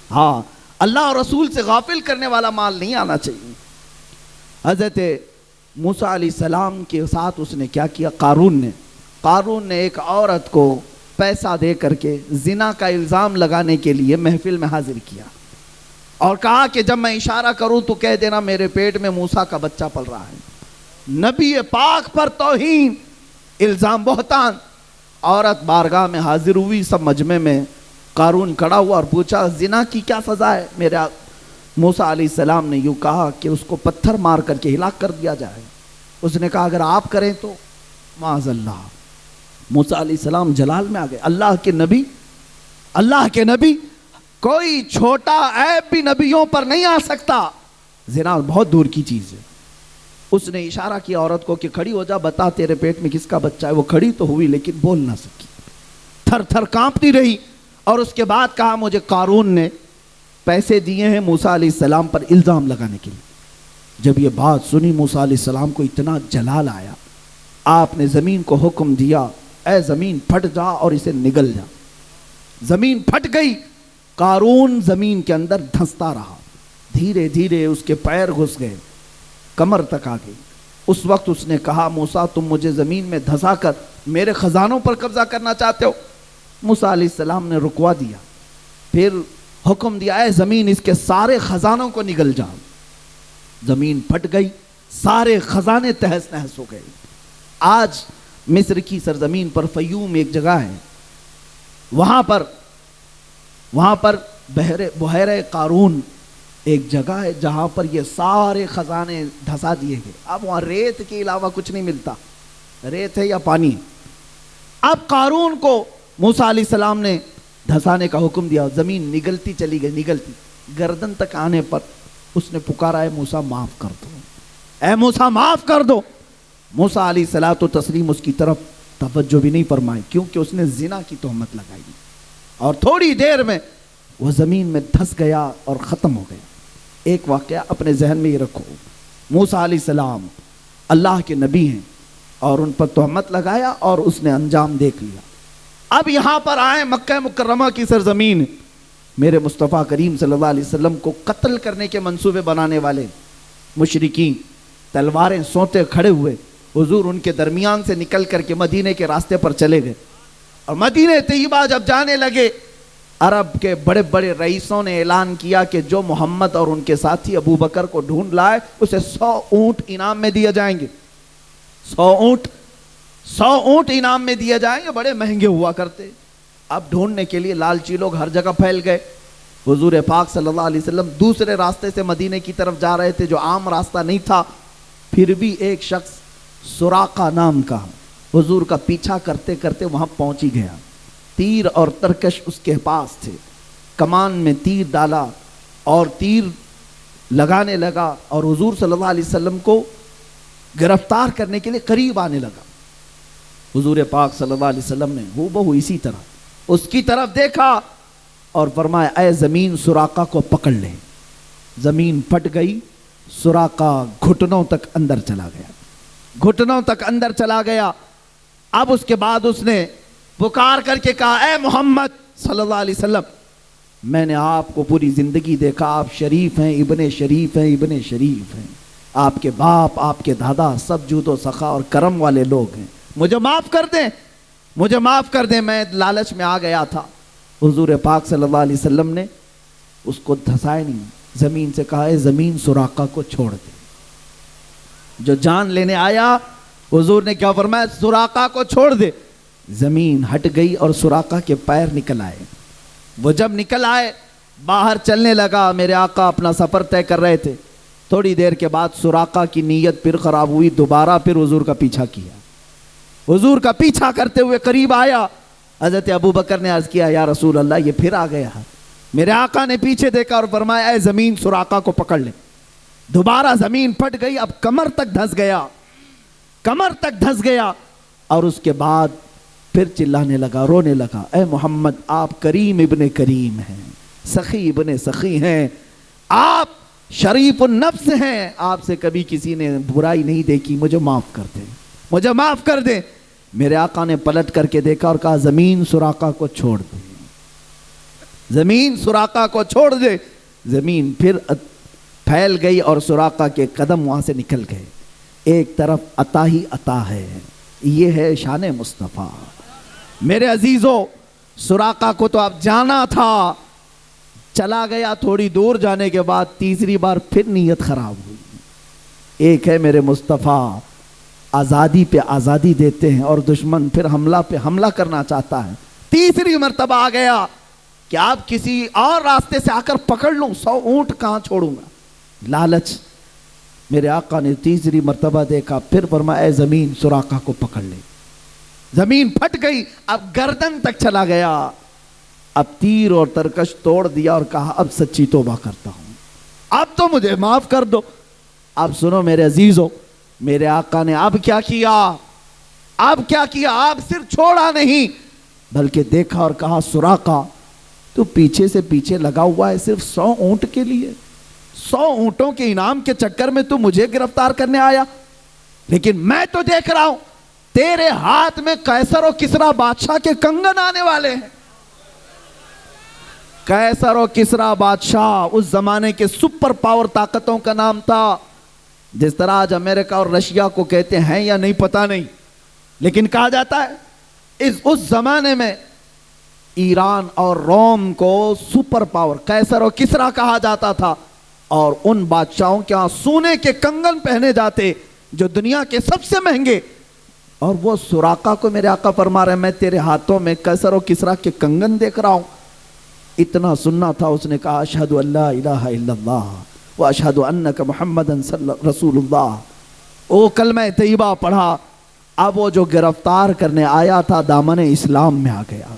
ہاں, اللہ اور رسول سے غافل کرنے والا مال نہیں آنا چاہیے. حضرت موسیٰ علیہ السلام کے ساتھ اس نے کیا کیا, قارون نے ایک عورت کو پیسہ دے کر کے زنا کا الزام لگانے کے لیے محفل میں حاضر کیا اور کہا کہ جب میں اشارہ کروں تو کہہ دینا میرے پیٹ میں موسیٰ کا بچہ پل رہا ہے. نبی پاک پر توہین, الزام, بہتان. عورت بارگاہ میں حاضر ہوئی, سب مجمع میں. قارون کھڑا ہوا اور پوچھا زنا کی کیا سزا ہے؟ میرے موسیٰ علیہ السلام نے یوں کہا کہ اس کو پتھر مار کر کے ہلاک کر دیا جائے. اس نے کہا اگر آپ کریں تو معاذ اللہ. موسیٰ علیہ السلام جلال میں آ گئے. اللہ کے نبی, کوئی چھوٹا عیب بھی نبیوں پر نہیں آ سکتا, زنا بہت دور کی چیز ہے. اس نے اشارہ کیا عورت کو کہ کھڑی ہو جا, بتا تیرے پیٹ میں کس کا بچہ ہے. وہ کھڑی تو ہوئی لیکن بول نہ سکی, تھر تھر کانپتی رہی. اور اس کے بعد کہا مجھے قارون نے پیسے دیے ہیں موسیٰ علیہ السلام پر الزام لگانے کے لیے. جب یہ بات سنی موسیٰ علیہ السلام کو اتنا جلال آیا, آپ نے زمین کو حکم دیا اے زمین پھٹ جا اور اسے نگل جا. زمین پھٹ گئی. قارون زمین کے اندر دھنستا رہا, دھیرے دھیرے اس کے پیر گھس گئے, کمر تک آ گئی. اس وقت اس نے کہا موسیٰ تم مجھے زمین میں دھسا کر میرے خزانوں پر قبضہ کرنا چاہتے ہو؟ موسیٰ علیہ السلام نے رکوا دیا, پھر حکم دیا اے زمین اس کے سارے خزانوں کو نگل جا. زمین پھٹ گئی, سارے خزانے تہس نہس ہو گئے. آج مصر کی سرزمین پر فیوم ایک جگہ ہے, وہاں پر بحیرہ قارون ایک جگہ ہے جہاں پر یہ سارے خزانے دھسا دیے گئے. اب وہاں ریت کے علاوہ کچھ نہیں ملتا, ریت ہے یا پانی. اب قارون کو موسیٰ علیہ السلام نے دھسانے کا حکم دیا, زمین نگلتی چلی گئی, نگلتی. گردن تک آنے پر اس نے پکارا اے موسیٰ معاف کر دو, اے موسیٰ معاف کر دو. موسیٰ علیہ الصلوۃ والتسلیم اس کی طرف توجہ بھی نہیں فرمائی کیونکہ اس نے زنا کی تہمت لگائی, اور تھوڑی دیر میں وہ زمین میں دھس گیا اور ختم ہو گیا. ایک واقعہ اپنے ذہن میں یہ رکھو, موسیٰ علیہ السلام اللہ کے نبی ہیں اور ان پر تہمت لگایا اور اس نے انجام دیکھ لیا. اب یہاں پر آئے مکہ مکرمہ کی سرزمین, میرے مصطفیٰ کریم صلی اللہ علیہ وسلم کو قتل کرنے کے منصوبے بنانے والے مشرکین تلواریں سونتے کھڑے ہوئے. حضور ان کے درمیان سے نکل کر کے مدینے کے راستے پر چلے گئے, اور مدینہ طیبہ جب جانے لگے عرب کے بڑے بڑے رئیسوں نے اعلان کیا کہ جو محمد اور ان کے ساتھی ابو بکر کو ڈھونڈ لائے اسے 100 اونٹ انعام میں دیے جائیں گے. 100 اونٹ انعام میں دیے جائیں گے, بڑے مہنگے ہوا کرتے. اب ڈھونڈنے کے لیے لالچی لوگ ہر جگہ پھیل گئے. حضور پاک صلی اللہ علیہ وسلم دوسرے راستے سے مدینے کی طرف جا رہے تھے جو عام راستہ نہیں تھا. پھر بھی ایک شخص سراقہ نام کا حضور کا پیچھا کرتے کرتے وہاں پہنچ ہی گیا. تیر اور ترکش اس کے پاس تھے, کمان میں تیر ڈالا اور تیر لگانے لگا اور حضور صلی اللہ علیہ وسلم کو گرفتار کرنے کے لیے قریب آنے لگا. حضور پاک صلی اللہ علیہ وسلم نے ہو بہو اسی طرح اس کی طرف دیکھا اور فرمایا اے زمین سراقہ کو پکڑ لے. زمین پھٹ گئی, سراقہ گھٹنوں تک اندر چلا گیا, گھٹنوں تک اندر چلا گیا. اب اس کے بعد اس نے پکار کر کے کہا اے محمد صلی اللہ علیہ وسلم, میں نے آپ کو پوری زندگی دیکھا, آپ شریف ہیں, ابن شریف ہیں, ابن شریف ہیں, آپ کے باپ آپ کے دادا سب جود و سخا اور کرم والے لوگ ہیں, مجھے معاف کر دیں, مجھے معاف کر دیں, میں لالچ میں آ گیا تھا. حضور پاک صلی اللہ علیہ وسلم نے اس کو دھسائے نہیں, زمین سے کہا اے زمین سراقہ کو چھوڑ دے. جو جان لینے آیا حضور نے کیا فرمایا, سراقہ کو چھوڑ دے. زمین ہٹ گئی اور سراقہ کے پیر نکل آئے. وہ جب نکل آئے باہر چلنے لگا، میرے آقا اپنا سفر طے کر رہے تھے، تھوڑی دیر کے بعد سراقہ کی نیت پھر خراب ہوئی، دوبارہ پھر حضور کا پیچھا کیا، حضور کا پیچھا کرتے ہوئے قریب آیا، حضرت ابو بکر نے عرض کیا یا رسول اللہ یہ پھر آ گیا ہے۔ میرے آقا نے پیچھے دیکھا اور فرمایا اے زمین سراقہ کو پکڑ لے۔ دوبارہ زمین پھٹ گئی، اب کمر تک دھس گیا، کمر تک دھس گیا، اور اس کے بعد پھر چلانے لگا، رونے لگا، اے محمد آپ کریم ابن کریم ہیں، سخی ابن سخی ہیں، آپ شریف النفس ہیں، آپ سے کبھی کسی نے برائی نہیں دیکھی، مجھے معاف کر دیں، مجھے معاف کر دیں۔ میرے آقا نے پلٹ کر کے دیکھا اور کہا زمین سراقہ کو چھوڑ دے، زمین سراقہ کو چھوڑ دے۔ زمین پھر پھیل گئی اور سراقہ کے قدم وہاں سے نکل گئے۔ ایک طرف عطا ہی عطا ہے، یہ ہے شان مصطفیٰ۔ میرے عزیزو، سراقہ کو تو اب جانا تھا، چلا گیا، تھوڑی دور جانے کے بعد تیسری بار پھر نیت خراب ہوئی۔ ایک ہے میرے مصطفیٰ آزادی پہ آزادی دیتے ہیں اور دشمن پھر حملہ پہ حملہ کرنا چاہتا ہے۔ تیسری مرتبہ آ گیا کہ آپ کسی اور راستے سے آ کر پکڑ لوں، 100 اونٹ کہاں چھوڑوں گا، لالچ۔ میرے آقا نے تیسری مرتبہ دیکھا، پھر فرمایا اے زمین سراقہ کو پکڑ لے۔ زمین پھٹ گئی، اب گردن تک چلا گیا، اب تیر اور ترکش توڑ دیا اور کہا اب سچی توبہ کرتا ہوں، اب تو مجھے معاف کر دو۔ اب سنو میرے عزیزو، میرے آقا نے اب کیا کیا، اب کیا کیا، آپ صرف چھوڑا نہیں بلکہ دیکھا اور کہا سراقہ تو پیچھے سے پیچھے لگا ہوا ہے صرف 100 اونٹ کے لیے، 100 اونٹوں کے انعام کے چکر میں تو مجھے گرفتار کرنے آیا، لیکن میں تو دیکھ رہا ہوں تیرے ہاتھ میں قیصر و کسریٰ بادشاہ کے کنگن آنے والے ہیں۔ قیصر و کسریٰ بادشاہ اس زمانے کے سپر پاور طاقتوں کا نام تھا، جس طرح آج امریکہ اور رشیا کو کہتے ہیں یا نہیں پتہ نہیں، لیکن کہا جاتا ہے اس زمانے میں ایران اور روم کو سپر پاور قیصر و کسریٰ کہا جاتا تھا، اور ان بادشاہوں کے ہاں سونے کے کنگن پہنے جاتے جو دنیا کے سب سے مہنگے، اور وہ سراقہ کو میرے آقا فرما رہے ہیں میں تیرے ہاتھوں میں قیصر و کسریٰ کے کنگن دیکھ رہا ہوں۔ اتنا سننا تھا، اس نے کہا اشہد ان لا الہ الا اللہ واشہد انک محمد رسول اللہ، وہ کلمہ طیبہ پڑھا۔ اب وہ جو گرفتار کرنے آیا تھا دامن اسلام میں آ گیا،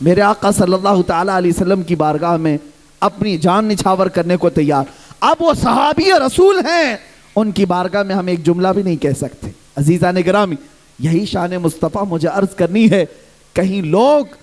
میرے آقا صلی اللہ تعالیٰ علیہ وسلم کی بارگاہ میں اپنی جان نچھاور کرنے کو تیار۔ اب وہ صحابی رسول ہیں، ان کی بارگاہ میں ہم ایک جملہ بھی نہیں کہہ سکتے۔ عزیزان گرامی، یہی شان مصطفیٰ مجھے عرض کرنی ہے، کہیں لوگ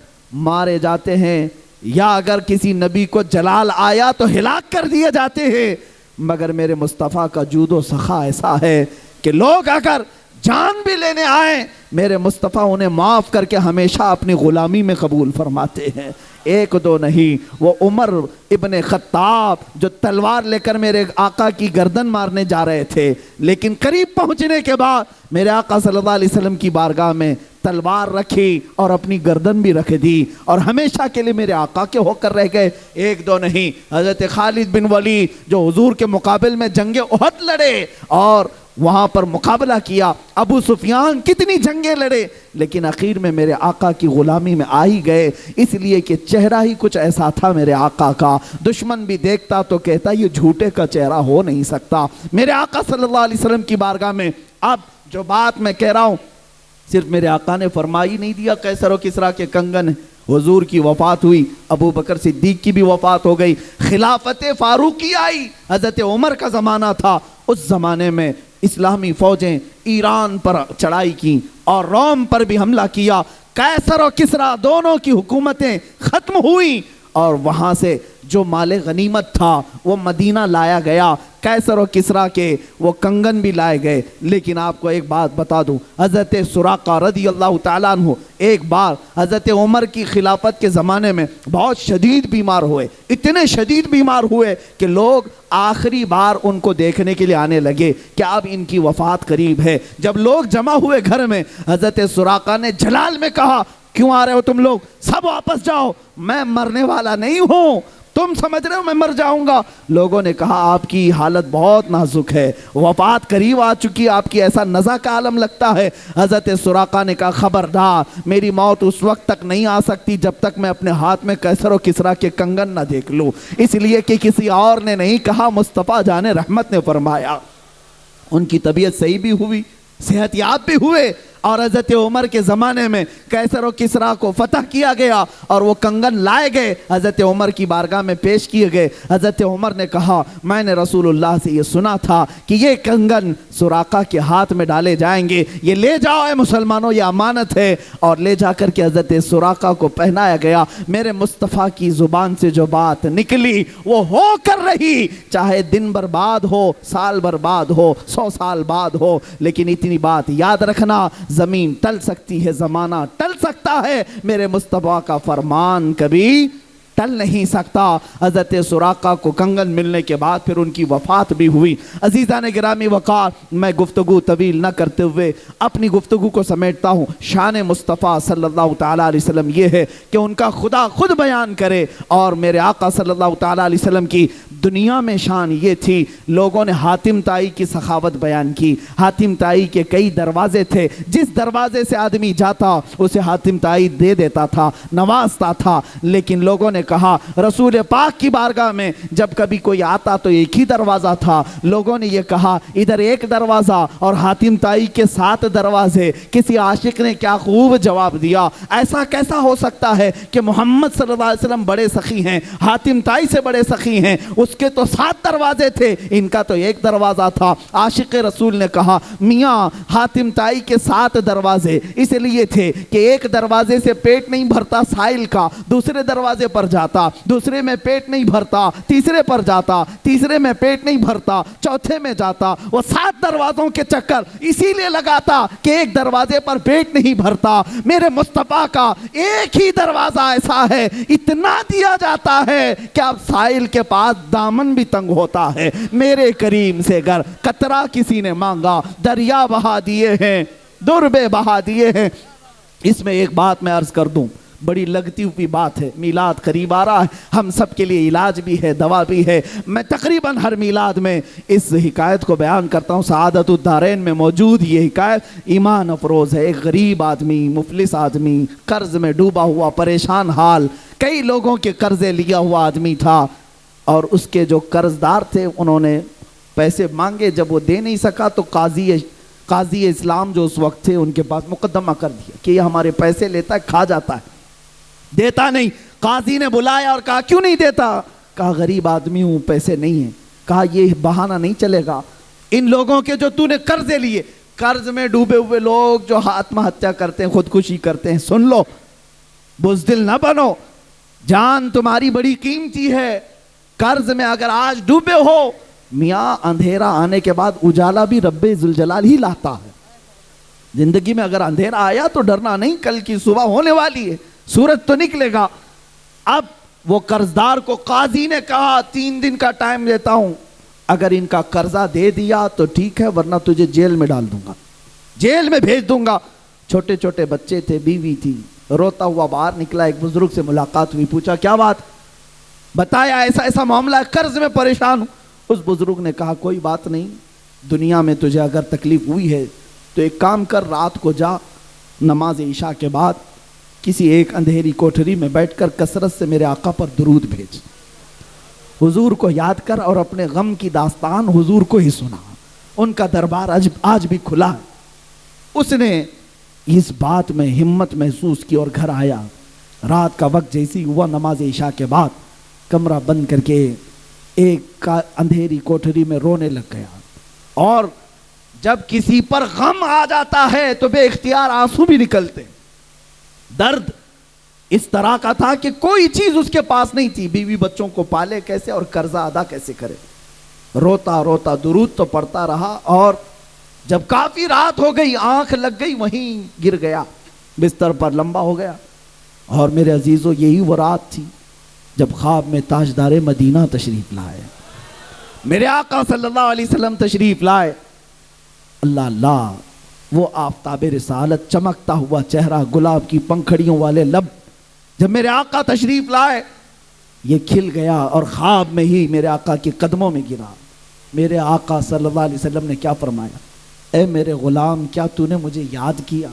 مارے جاتے ہیں یا اگر کسی نبی کو جلال آیا تو ہلاک کر دیے جاتے ہیں، مگر میرے مصطفیٰ کا جود و سخا ایسا ہے کہ لوگ اگر جان بھی لینے آئیں میرے مصطفیٰ انہیں معاف کر کے ہمیشہ اپنی غلامی میں قبول فرماتے ہیں۔ ایک دو نہیں، وہ عمر ابن خطاب جو تلوار لے کر میرے آقا کی گردن مارنے جا رہے تھے، لیکن قریب پہنچنے کے بعد میرے آقا صلی اللہ علیہ وسلم کی بارگاہ میں تلوار رکھی اور اپنی گردن بھی رکھ دی اور ہمیشہ کے لیے میرے آقا کے ہو کر رہ گئے۔ ایک دو نہیں، حضرت خالد بن ولید جو حضور کے مقابل میں جنگ احد لڑے اور وہاں پر مقابلہ کیا، ابو سفیان کتنی جنگیں لڑے، لیکن اخیر میں میرے آقا کی غلامی میں آ ہی گئے، اس لیے کہ چہرہ ہی کچھ ایسا تھا میرے آقا کا، دشمن بھی دیکھتا تو کہتا یہ جھوٹے کا چہرہ ہو نہیں سکتا۔ میرے آقا صلی اللہ علیہ وسلم کی بارگاہ میں اب جو بات میں کہہ رہا ہوں صرف میرے آقا نے فرمائی نہیں دیا قیصر و کسریٰ کے کنگن، حضور کی وفات ہوئی، ابو بکر صدیق کی بھی وفات ہو گئی، خلافت فاروقی آئی، حضرت عمر کا زمانہ تھا، اس زمانے میں اسلامی فوجیں ایران پر چڑھائی کی اور روم پر بھی حملہ کیا، قیصر و کسریٰ دونوں کی حکومتیں ختم ہوئیں اور وہاں سے جو مال غنیمت تھا وہ مدینہ لایا گیا، قیصر و کسریٰ کے وہ کنگن بھی لائے گئے۔ لیکن آپ کو ایک بات بتا دوں، حضرت سراقہ رضی اللہ تعالیٰ عنہ ایک بار حضرت عمر کی خلافت کے زمانے میں بہت شدید بیمار ہوئے، اتنے شدید بیمار ہوئے کہ لوگ آخری بار ان کو دیکھنے کے لیے آنے لگے کہ اب ان کی وفات قریب ہے۔ جب لوگ جمع ہوئے گھر میں، حضرت سراقہ نے جلال میں کہا کیوں آ رہے ہو تم لوگ، سب واپس جاؤ، میں مرنے والا نہیں ہوں، تم سمجھ رہے ہو میں مر جاؤں گا؟ لوگوں نے کہا آپ کی حالت بہت نازک ہے، وفات قریب آ چکی، آپ کی ایسا نزع کا عالم لگتا ہے۔ حضرت سراقہ نے کہا خبردار، میری موت اس وقت تک نہیں آ سکتی جب تک میں اپنے ہاتھ میں کیسر و کسریٰ کے کنگن نہ دیکھ لوں، اس لیے کہ کسی اور نے نہیں کہا، مصطفیٰ جان رحمت نے فرمایا۔ ان کی طبیعت صحیح بھی ہوئی، صحت یاب بھی ہوئے، اور حضرت عمر کے زمانے میں کیسر و کسریٰ کو فتح کیا گیا اور وہ کنگن لائے گئے، حضرت عمر کی بارگاہ میں پیش کیے گئے۔ حضرت عمر نے کہا میں نے رسول اللہ سے یہ سنا تھا کہ یہ کنگن سراقہ کے ہاتھ میں ڈالے جائیں گے، یہ لے جاؤ اے مسلمانوں، یہ امانت ہے، اور لے جا کر کے حضرت سراقہ کو پہنایا گیا۔ میرے مصطفیٰ کی زبان سے جو بات نکلی وہ ہو کر رہی، چاہے دن برباد ہو، سال برباد ہو، 100 سال بعد ہو، لیکن اتنی بات یاد رکھنا، زمین ٹل سکتی ہے، زمانہ ٹل سکتا ہے، میرے مصطفیٰ کا فرمان کبھی ٹل نہیں سکتا۔ حضرت سراقہ کو کنگن ملنے کے بعد پھر ان کی وفات بھی ہوئی۔ عزیزان گرامی وقار، میں گفتگو طویل نہ کرتے ہوئے اپنی گفتگو کو سمیٹتا ہوں۔ شان مصطفیٰ صلی اللہ تعالیٰ علیہ وسلم یہ ہے کہ ان کا خدا خود بیان کرے، اور میرے آقا صلی اللہ تعالیٰ علیہ وسلم کی دنیا میں شان یہ تھی، لوگوں نے حاتم طائی کی سخاوت بیان کی۔ حاتم طائی کے کئی دروازے تھے، جس دروازے سے آدمی جاتا اسے حاتم طائی دے دیتا تھا، نوازتا تھا، لیکن لوگوں نے کہا رسول پاک کی بارگاہ میں جب کبھی کوئی آتا تو ایک ہی دروازہ تھا۔ لوگوں نے یہ کہا ادھر ایک دروازہ اور حاتم طائی کے 7 دروازے۔ کسی عاشق نے کیا خوب جواب دیا، ایسا کیسا ہو سکتا ہے کہ محمد صلی اللہ علیہ وسلم بڑے سخی ہیں، حاتم طائی سے بڑے سخی ہیں، اس کے تو 7 دروازے تھے، ان کا تو ایک دروازہ تھا۔ عاشق رسول نے کہا میاں حاتم طائی کے 7 دروازے اس لیے تھے کہ ایک دروازے سے پیٹ نہیں بھرتا سائل کا، دوسرے دروازے پر جاتا، دوسرے میں پیٹ نہیں بھرتا، تیسرے پر جاتا، تیسرے میں پیٹ نہیں بھرتا، چوتھے میں جاتا۔ وہ 7 دروازوں کے چکر اسی لیے لگاتا کہ ایک دروازے پر پیٹ نہیں بھرتا۔ میرے مصطفیٰ کا ایک ہی دروازہ ایسا ہے، اتنا دیا جاتا ہے کہ اب سائل کے پاس دامن بھی تنگ ہوتا ہے۔ میرے کریم سے گر قطرہ کسی نے مانگا، دریا بہا دیے ہیں، دربے بہا دیے ہیں۔ اس میں ایک بات میں عرض کر دوں، بڑی لگتی ہوئی بات ہے، میلاد قریب آ رہا ہے، ہم سب کے لیے علاج بھی ہے، دوا بھی ہے۔ میں تقریباً ہر میلاد میں اس حکایت کو بیان کرتا ہوں، سعادت الدارین میں موجود یہ حکایت ایمان افروز ہے۔ ایک غریب آدمی، مفلس آدمی، قرض میں ڈوبا ہوا، پریشان حال، کئی لوگوں کے قرضے لیا ہوا آدمی تھا، اور اس کے جو قرض دار تھے انہوں نے پیسے مانگے، جب وہ دے نہیں سکا تو قاضی اسلام جو اس وقت تھے ان کے پاس مقدمہ کر دیا کہ یہ ہمارے پیسے لیتا ہے، کھا جاتا ہے، دیتا نہیں۔ قاضی نے بلایا اور کہا کیوں نہیں دیتا؟ کہا غریب آدمی ہوں، پیسے نہیں ہیں۔ کہا یہ بہانہ نہیں چلے گا، ان لوگوں کے جو تو نے قرضے لیے، قرض میں ڈوبے ہوئے لوگ جو آتما ہتیا کرتے ہیں، خودکشی کرتے ہیں، سن لو، بزدل نہ بنو، جان تمہاری بڑی قیمتی ہے۔ قرض میں اگر آج ڈوبے ہو، میاں اندھیرا آنے کے بعد اجالا بھی رب ذوالجلال ہی لاتا ہے۔ زندگی میں اگر اندھیرا آیا تو ڈرنا نہیں، کل کی صبح ہونے والی ہے، سورج تو نکلے گا۔ اب وہ قرضدار کو قاضی نے کہا 3 دن کا ٹائم دیتا ہوں، اگر ان کا قرضہ دے دیا تو ٹھیک ہے، ورنہ تجھے جیل میں ڈال دوں گا، جیل میں بھیج دوں گا۔ چھوٹے چھوٹے بچے تھے، بیوی تھی، روتا ہوا باہر نکلا، ایک بزرگ سے ملاقات ہوئی، پوچھا کیا بات؟ بتایا ایسا ایسا معاملہ ہے، قرض میں پریشان ہوں۔ اس بزرگ نے کہا کوئی بات نہیں، دنیا میں تجھے اگر تکلیف ہوئی ہے تو ایک کام کر، رات کو جا، نماز عشاء کے بعد کسی ایک اندھیری کوٹھری میں بیٹھ کر کثرت سے میرے آقا پر درود بھیج، حضور کو یاد کر، اور اپنے غم کی داستان حضور کو ہی سنا۔ ان کا دربار آج بھی کھلا ہے۔ اس نے اس بات میں ہمت محسوس کی اور گھر آیا۔ رات کا وقت جیسی ہوا، نماز عشاء کے بعد کمرہ بند کر کے ایک اندھیری کوٹھری میں رونے لگ گیا۔ اور جب کسی پر غم آ جاتا ہے تو بے اختیار آنسو بھی نکلتے۔ درد اس طرح کا تھا کہ کوئی چیز اس کے پاس نہیں تھی، بیوی بچوں کو پالے کیسے اور قرضہ ادا کیسے کرے۔ روتا روتا درود تو پڑتا رہا، اور جب کافی رات ہو گئی، آنکھ لگ گئی، وہیں گر گیا، بستر پر لمبا ہو گیا۔ اور میرے عزیزو، یہی وہ رات تھی جب خواب میں تاجدار مدینہ تشریف لائے، میرے آقا صلی اللہ علیہ وسلم تشریف لائے۔ اللہ اللہ، وہ آفتاب رسالت، چمکتا ہوا چہرہ، گلاب کی پنکھڑیوں والے لب، جب میرے آقا تشریف لائے یہ کھل گیا اور خواب میں ہی میرے آقا کے قدموں میں گرا۔ میرے آقا صلی اللہ علیہ وسلم نے کیا فرمایا؟ اے میرے غلام، کیا تو نے مجھے یاد کیا؟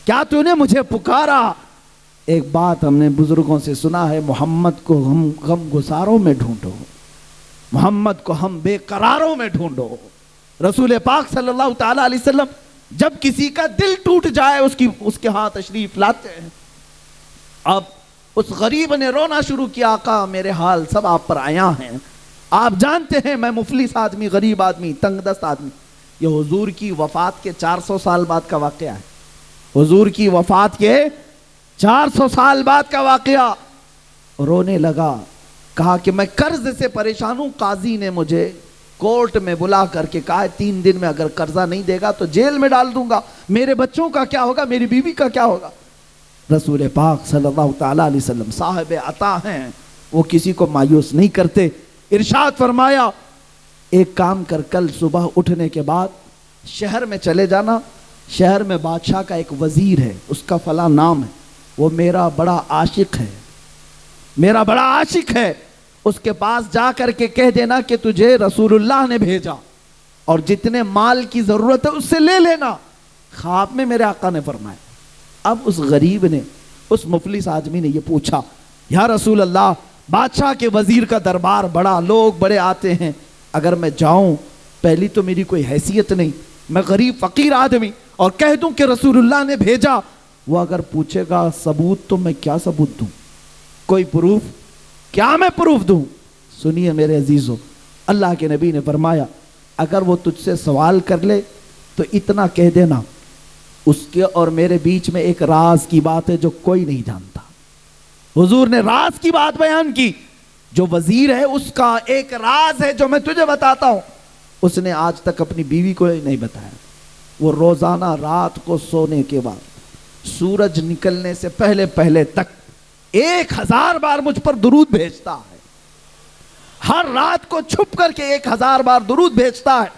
کیا تو نے مجھے پکارا؟ ایک بات ہم نے بزرگوں سے سنا ہے، محمد کو ہم غم گساروں میں ڈھونڈو، محمد کو ہم بے قراروں میں ڈھونڈو۔ رسول پاک صلی اللہ تعالیٰ علیہ وسلم جب کسی کا دل ٹوٹ جائے اس کے ہاں تشریف لاتے ہیں۔ اب اس غریب نے رونا شروع کیا، آقا میرے حال سب آپ پر آیا ہیں، آپ جانتے ہیں میں مفلس آدمی، غریب آدمی، تنگ دست آدمی۔ یہ حضور کی وفات کے 400 سال بعد کا واقعہ ہے، حضور کی وفات کے 400 سال بعد کا واقعہ۔ رونے لگا، کہا کہ میں قرض سے پریشان ہوں، قاضی نے مجھے کورٹ میں بلا کر کے کہا 3 دن میں اگر قرضہ نہیں دے گا تو جیل میں ڈال دوں گا، میرے بچوں کا کیا ہوگا، میری بیوی کا کیا ہوگا؟ رسول پاک صلی اللہ تعالیٰ علیہ وسلم صاحب عطا ہیں، وہ کسی کو مایوس نہیں کرتے۔ ارشاد فرمایا ایک کام کر، کل صبح اٹھنے کے بعد شہر میں چلے جانا، شہر میں بادشاہ کا ایک وزیر ہے، اس کا فلاں نام ہے، وہ میرا بڑا عاشق ہے، میرا بڑا عاشق ہے، اس کے پاس جا کر کے کہہ دینا کہ تجھے رسول اللہ نے بھیجا اور جتنے مال کی ضرورت ہے اس سے لے لینا۔ خواب میں میرے آقا نے فرمایا۔ اب اس غریب نے، اس مفلس آدمی نے یہ پوچھا، یا رسول اللہ، بادشاہ کے وزیر کا دربار بڑا، لوگ بڑے آتے ہیں، اگر میں جاؤں، پہلی تو میری کوئی حیثیت نہیں، میں غریب فقیر آدمی، اور کہہ دوں کہ رسول اللہ نے بھیجا، وہ اگر پوچھے گا ثبوت تو میں کیا ثبوت دوں؟ کوئی پروف؟ کیا میں پروف دوں؟ سنیے میرے عزیزو، اللہ کے نبی نے فرمایا اگر وہ تجھ سے سوال کر لے تو اتنا کہہ دینا، اس کے اور میرے بیچ میں ایک راز کی بات ہے جو کوئی نہیں جانتا۔ حضور نے راز کی بات بیان کی، جو وزیر ہے اس کا ایک راز ہے جو میں تجھے بتاتا ہوں، اس نے آج تک اپنی بیوی کو نہیں بتایا۔ وہ روزانہ رات کو سونے کے بعد سورج نکلنے سے پہلے پہلے تک 1000 بار مجھ پر درود بھیجتا ہے، ہر رات کو چھپ کر کے 1000 بار درود بھیجتا ہے،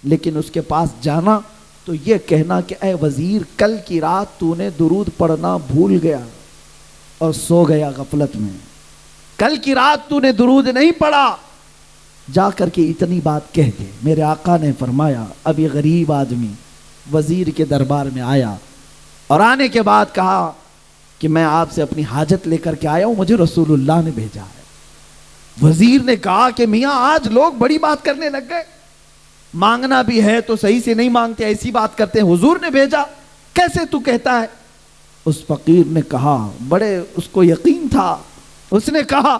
لیکن اس کے پاس جانا تو یہ کہنا کہ اے وزیر، کل کی رات تو نے درود پڑھنا بھول گیا اور سو گیا غفلت میں، کل کی رات تو نے درود نہیں پڑھا، جا کر کے اتنی بات کہہ دے۔ میرے آقا نے فرمایا اب یہ غریب آدمی وزیر کے دربار میں آیا اور آنے کے بعد کہا کہ میں آپ سے اپنی حاجت لے کر کے آیا ہوں، مجھے رسول اللہ نے بھیجا ہے۔ وزیر نے کہا کہ میاں آج لوگ بڑی بات کرنے لگ گئے، مانگنا بھی ہے تو صحیح سے نہیں مانگتے، ایسی بات کرتے ہیں، حضور نے بھیجا، کیسے تو کہتا ہے؟ اس فقیر نے کہا، بڑے اس کو یقین تھا، اس نے کہا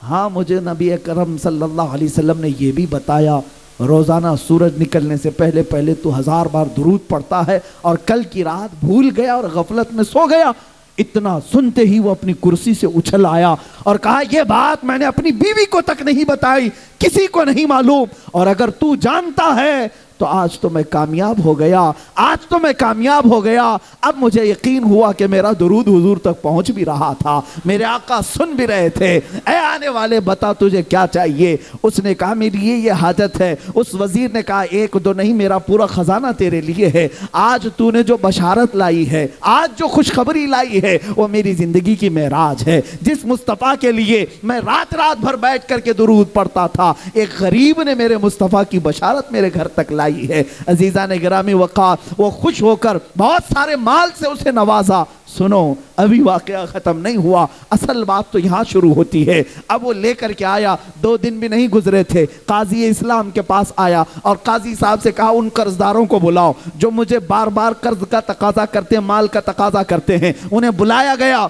ہاں مجھے نبی اکرم صلی اللہ علیہ وسلم نے یہ بھی بتایا، روزانہ سورج نکلنے سے پہلے پہلے تو 1000 بار درود پڑھتا ہے، اور کل کی رات بھول گیا اور غفلت میں سو گیا۔ اتنا سنتے ہی وہ اپنی کرسی سے اچھل آیا اور کہا یہ بات میں نے اپنی بیوی کو تک نہیں بتائی، کسی کو نہیں معلوم، اور اگر تو جانتا ہے تو آج تو میں کامیاب ہو گیا، آج تو میں کامیاب ہو گیا۔ اب مجھے یقین ہوا کہ میرا درود حضور تک پہنچ بھی رہا تھا، میرے آقا سن بھی رہے تھے۔ اے آنے والے بتا تجھے کیا چاہیے؟ اس نے کہا میری یہ حاجت ہے۔ اس وزیر نے کہا 1 2 نہیں، میرا پورا خزانہ تیرے لیے ہے، آج تو نے جو بشارت لائی ہے، آج جو خوشخبری لائی ہے، وہ میری زندگی کی معراج ہے، جس مصطفیٰ کے لیے میں رات رات بھر بیٹھ کر کے درود پڑھتا تھا، ایک غریب نے میرے مصطفیٰ کی بشارت میرے گھر تک لائی ہے۔ عزیزان گرامی وقار، وہ خوش ہو کر بہت سارے مال سے اسے نوازا۔ سنو، ابھی واقعہ ختم نہیں ہوا، اصل بات تو یہاں شروع ہوتی ہے۔ اب وہ لے کر کے آیا، 2 دن بھی نہیں گزرے تھے، قاضی اسلام کے پاس آیا اور قاضی صاحب سے کہا ان قرضداروں کو بلاؤ جو مجھے بار بار قرض کا تقاضا کرتے ہیں، مال کا تقاضا کرتے ہیں۔ انہیں بلایا گیا،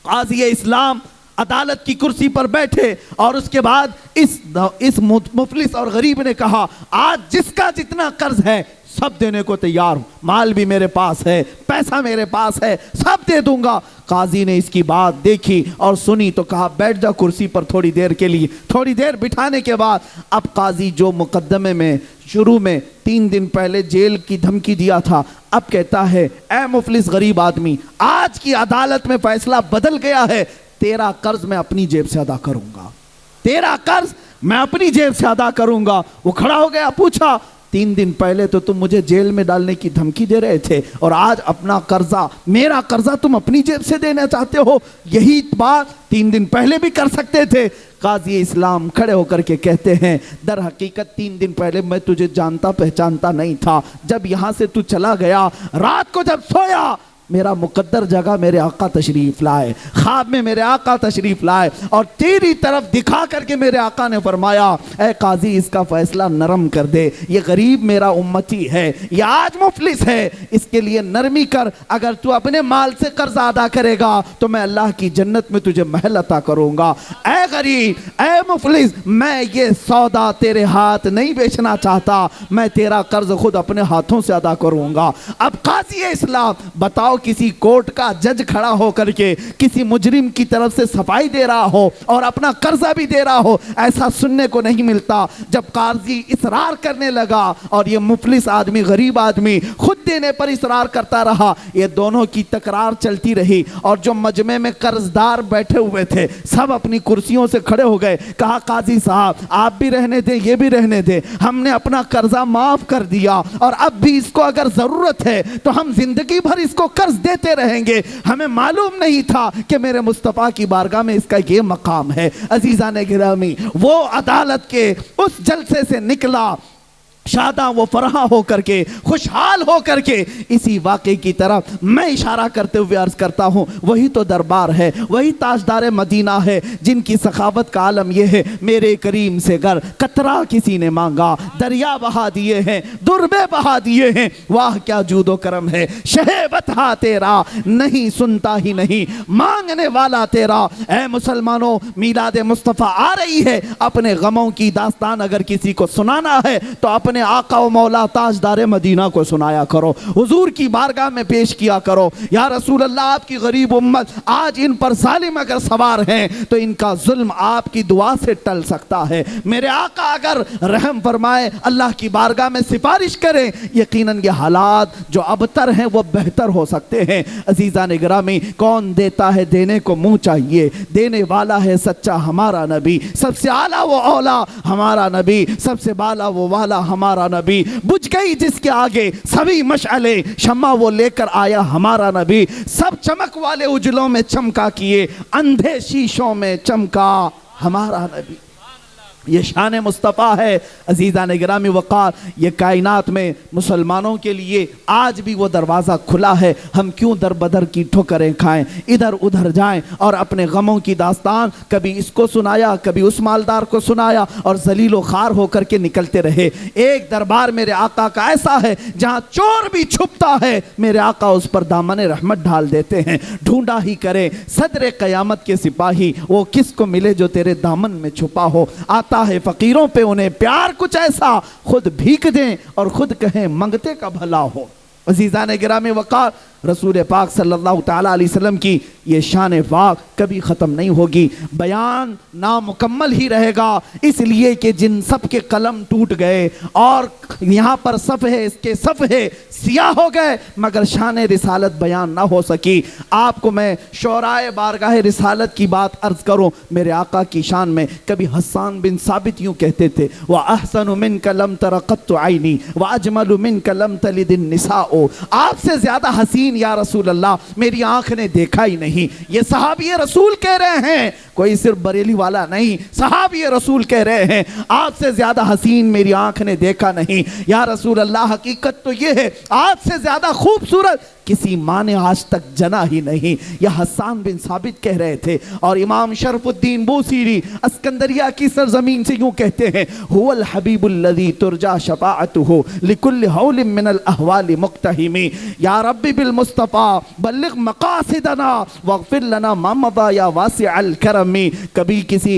قاضی اسلام عدالت کی کرسی پر بیٹھے، اور اس کے بعد اس مفلس اور غریب نے کہا آج جس کا جتنا قرض ہے سب دینے کو تیار ہوں، مال بھی میرے پاس ہے، پیسہ میرے پاس ہے، سب دے دوں گا۔ قاضی نے اس کی بات دیکھی اور سنی تو کہا بیٹھ جا کرسی پر تھوڑی دیر کے لیے۔ تھوڑی دیر بٹھانے کے بعد اب قاضی جو مقدمے میں شروع میں 3 دن پہلے جیل کی دھمکی دیا تھا، اب کہتا ہے اے مفلس غریب آدمی، آج کی عدالت میں فیصلہ بدل گیا ہے، تیرا قرض میں اپنی جیب سے ادا کروں گا، تیرا قرض میں اپنی جیب سے ادا کروں گا۔ وہ کھڑا ہو گیا، پوچھا 3 دن پہلے تو تم مجھے جیل میں ڈالنے کی دھمکی دے رہے تھے اور آج اپنا قرضہ، میرا قرضہ تم اپنی جیب سے دینا چاہتے ہو؟ یہی بات 3 دن پہلے بھی کر سکتے تھے۔ قاضی اسلام کھڑے ہو کر کے کہتے ہیں در حقیقت 3 دن پہلے میں تجھے جانتا پہچانتا نہیں تھا، جب یہاں سے تو چلا گیا، رات کو جب سویا میرا مقدر جگہ میرے آقا تشریف لائے، خواب میں میرے آقا تشریف لائے اور تیری طرف دکھا کر کے میرے آقا نے فرمایا اے قاضی اس کا فیصلہ نرم کر دے، یہ غریب میرا امتی ہے، یہ آج مفلس ہے، اس کے لیے نرمی کر، اگر تو اپنے مال سے قرض ادا کرے گا تو میں اللہ کی جنت میں تجھے محل عطا کروں گا۔ اے غریب، اے مفلس، میں یہ سودا تیرے ہاتھ نہیں بیچنا چاہتا، میں تیرا قرض خود اپنے ہاتھوں سے ادا کروں گا۔ اب قاضی اسلام بتاؤ، کسی کورٹ کا جج کھڑا ہو کر کے کسی مجرم کی طرف سے صفائی دے رہا ہو اور اپنا قرضہ بھی دے رہا ہو، ایسا سننے کو نہیں ملتا۔ جب قاضی اصرار کرنے لگا اور یہ مفلس آدمی، غریب آدمی خود دینے پر اصرار کرتا رہا، یہ دونوں کی تکرار چلتی رہی اور جو مجمع میں قرض دار بیٹھے ہوئے تھے سب اپنی کرسیوں سے کھڑے ہو گئے، کہا قاضی صاحب آپ بھی رہنے دیں، یہ بھی رہنے دیں، ہم نے اپنا قرضہ معاف کر دیا اور اب بھی اس کو اگر ضرورت ہے تو ہم زندگی بھر اس کو قرض دیتے رہیں گے، ہمیں معلوم نہیں تھا کہ میرے مصطفیٰ کی بارگاہ میں اس کا یہ مقام ہے۔ عزیزان گرامی، وہ عدالت کے اس جلسے سے نکلا شاداں و فرحاں ہو کر کے، خوشحال ہو کر کے، اسی واقعے کی طرف میں اشارہ کرتے ہوئے عرض کرتا ہوں، وہی تو دربار ہے، وہی تاجدار مدینہ ہے جن کی سخاوت کا عالم یہ ہے، میرے کریم سے گر قطرہ کسی نے مانگا دریا بہا دیے ہیں، دربے بہا دیے ہیں، واہ کیا جود و کرم ہے، شہ بتہا تیرا نہیں سنتا ہی نہیں مانگنے والا تیرا۔ اے مسلمانوں، میلاد مصطفیٰ آ رہی ہے، اپنے غموں کی داستان اگر کسی کو سنانا ہے تو اپنے آقا و مولا تاجدار مدینہ کو سنایا کرو، حضور کی بارگاہ میں پیش کیا کرو، یا رسول اللہ آپ کی غریب امت آج ان پر ظالم اگر سوار ہیں تو ان کا ظلم آپ کی دعا سے ٹل سکتا ہے، میرے آقا اگر رحم فرمائے اللہ کی بارگاہ میں سفارش کریں، یقیناً یہ حالات جو ابتر ہیں وہ بہتر ہو سکتے ہیں۔ عزیزان گرامی، کون دیتا ہے دینے کو منہ چاہیے، دینے والا ہے سچا ہمارا نبی، سب سے اعلیٰ وہ اولا ہمارا نبی، سب سے بالا وہ والا ہمارا نبی، بجھ گئی جس کے آگے سبھی مشعلیں، شمع وہ لے کر آیا ہمارا نبی، سب چمک والے اجلوں میں چمکا کیے، اندھے شیشوں میں چمکا ہمارا نبی۔ یہ شان مصطفیٰ ہے۔ عزیزان گرامی وقار، یہ کائنات میں مسلمانوں کے لیے آج بھی وہ دروازہ کھلا ہے، ہم کیوں در بدر کی ٹھوکریں کھائیں، ادھر ادھر جائیں اور اپنے غموں کی داستان کبھی اس کو سنایا، کبھی اس مالدار کو سنایا اور ذلیل و خوار ہو کر کے نکلتے رہے۔ ایک دربار میرے آقا کا ایسا ہے جہاں چور بھی چھپتا ہے، میرے آقا اس پر دامن رحمت ڈال دیتے ہیں۔ ڈھونڈا ہی کرے صدر قیامت کے سپاہی، وہ کس کو ملے جو تیرے دامن میں چھپا ہو، آتا ہے فقیروں پہ انہیں پیار کچھ ایسا، خود بھیک دیں اور خود کہیں منگتے کا بھلا ہو۔ عزیزان گرامی وقار، رسول پاک صلی اللہ تعالیٰ علیہ وسلم کی یہ شان پاک کبھی ختم نہیں ہوگی، بیان نامکمل ہی رہے گا، اس لیے کہ جن سب کے قلم ٹوٹ گئے اور یہاں پر صفحے اس کے صفحے سیاہ ہو گئے مگر شان رسالت بیان نہ ہو سکی۔ آپ کو میں شعرائے بارگاہ رسالت کی بات عرض کروں، میرے آقا کی شان میں کبھی حسان بن ثابت یوں کہتے تھے، وَأَحْسَنُ مِنْكَ لَمْ تَرَ قَطُّ عَيْنِي وَأَجْمَلُ مِنْكَ لَمْ تَلِدِ النِّسَاءُ، آپ سے زیادہ حسین یا رسول اللہ میری آنکھ نے دیکھا ہی نہیں۔ یہ صحابی رسول کہہ رہے ہیں، کوئی صرف بریلی والا نہیں، صحابی رسول کہہ رہے ہیں آپ سے زیادہ حسین میری آنکھ نے دیکھا نہیں یا رسول اللہ، حقیقت تو یہ ہے آپ سے زیادہ خوبصورت کسی ماں نے آج تک جنا ہی نہیں، یہ حسان بن ثابت کہہ رہے تھے۔ اور امام شرف الدین بوصیری اسکندریہ کی سرزمین سے یوں کہتے ہیں، هو الحبیب الذی ترجا شفاعته لکل حول من الاحوال مقتحم، یا رب بالمصطفیٰ بلغ مقاصدنا واغفر لنا ما مضى یا واسع الکرم۔ کبھی کسی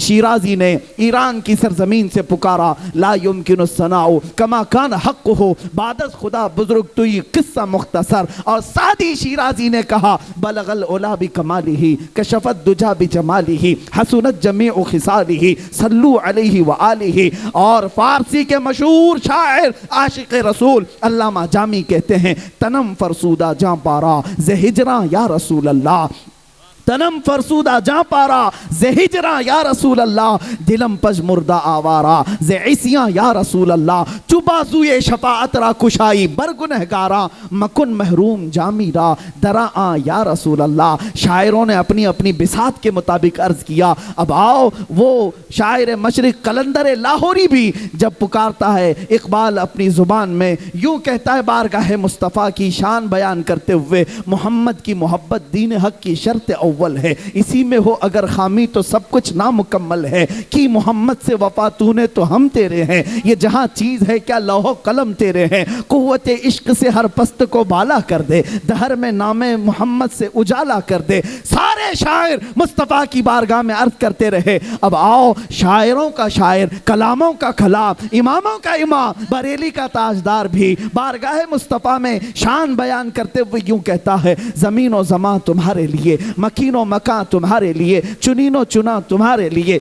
شیرازی نے ایران کی سرزمین سے پکارا، لا يمکن الثناء کما کان حقه، بعد از خدا بزرگ تو یہ قصہ مختصر، اور سعدی شیرازی نے کہا، بلغ العلا بکمالہ کشف الدجا بجمالہ حسنت جمیع خصالہ صلو علیہ وآلہ۔ اور فارسی کے مشہور شاعر عاشق رسول علامہ جامی کہتے ہیں، تنم فرسودہ جاں پارا ز ہجراں یا رسول اللہ، تنم فرسودہ جاں پارا زِ ہجراں یا رسول اللہ، دلم پج مردہ آوارا زِ عصیاں یا رسول اللہ، چو بازوئے شفاعت را کشائی برگنہگاراں، مکن محروم جامی را درا آں یا رسول اللہ۔ شاعروں نے اپنی اپنی بساط کے مطابق عرض کیا۔ اب آؤ وہ شاعر مشرق قلندر لاہوری بھی جب پکارتا ہے، اقبال اپنی زبان میں یوں کہتا ہے بارگاہ مصطفیٰ کی شان بیان کرتے ہوئے، محمد کی محبت دین حق کی شرط اول ہے، اسی میں ہو اگر خامی تو سب کچھ نامکمل ہے، کی محمد سے وفا تو نے تو ہم تیرے ہیں، یہ جہاں چیز ہے کیا لوح و قلم تیرے ہیں، قوت عشق سے ہر پست کو بالا کر دے، دہر میں نام محمد سے اجالا کر دے۔ سارے شاعر مصطفیٰ کی بارگاہ میں عرض کرتے رہے۔ اب آؤ شاعروں کا شاعر، کلاموں کا کلام، اماموں کا امام، بریلی کا تاجدار بھی بارگاہ مصطفیٰ میں شان بیان کرتے ہوئے یوں کہتا ہے، زمین و زمان تمہارے لیے، مکین و مکان تمہارے لیے، چنین و چنا تمہارے لیے،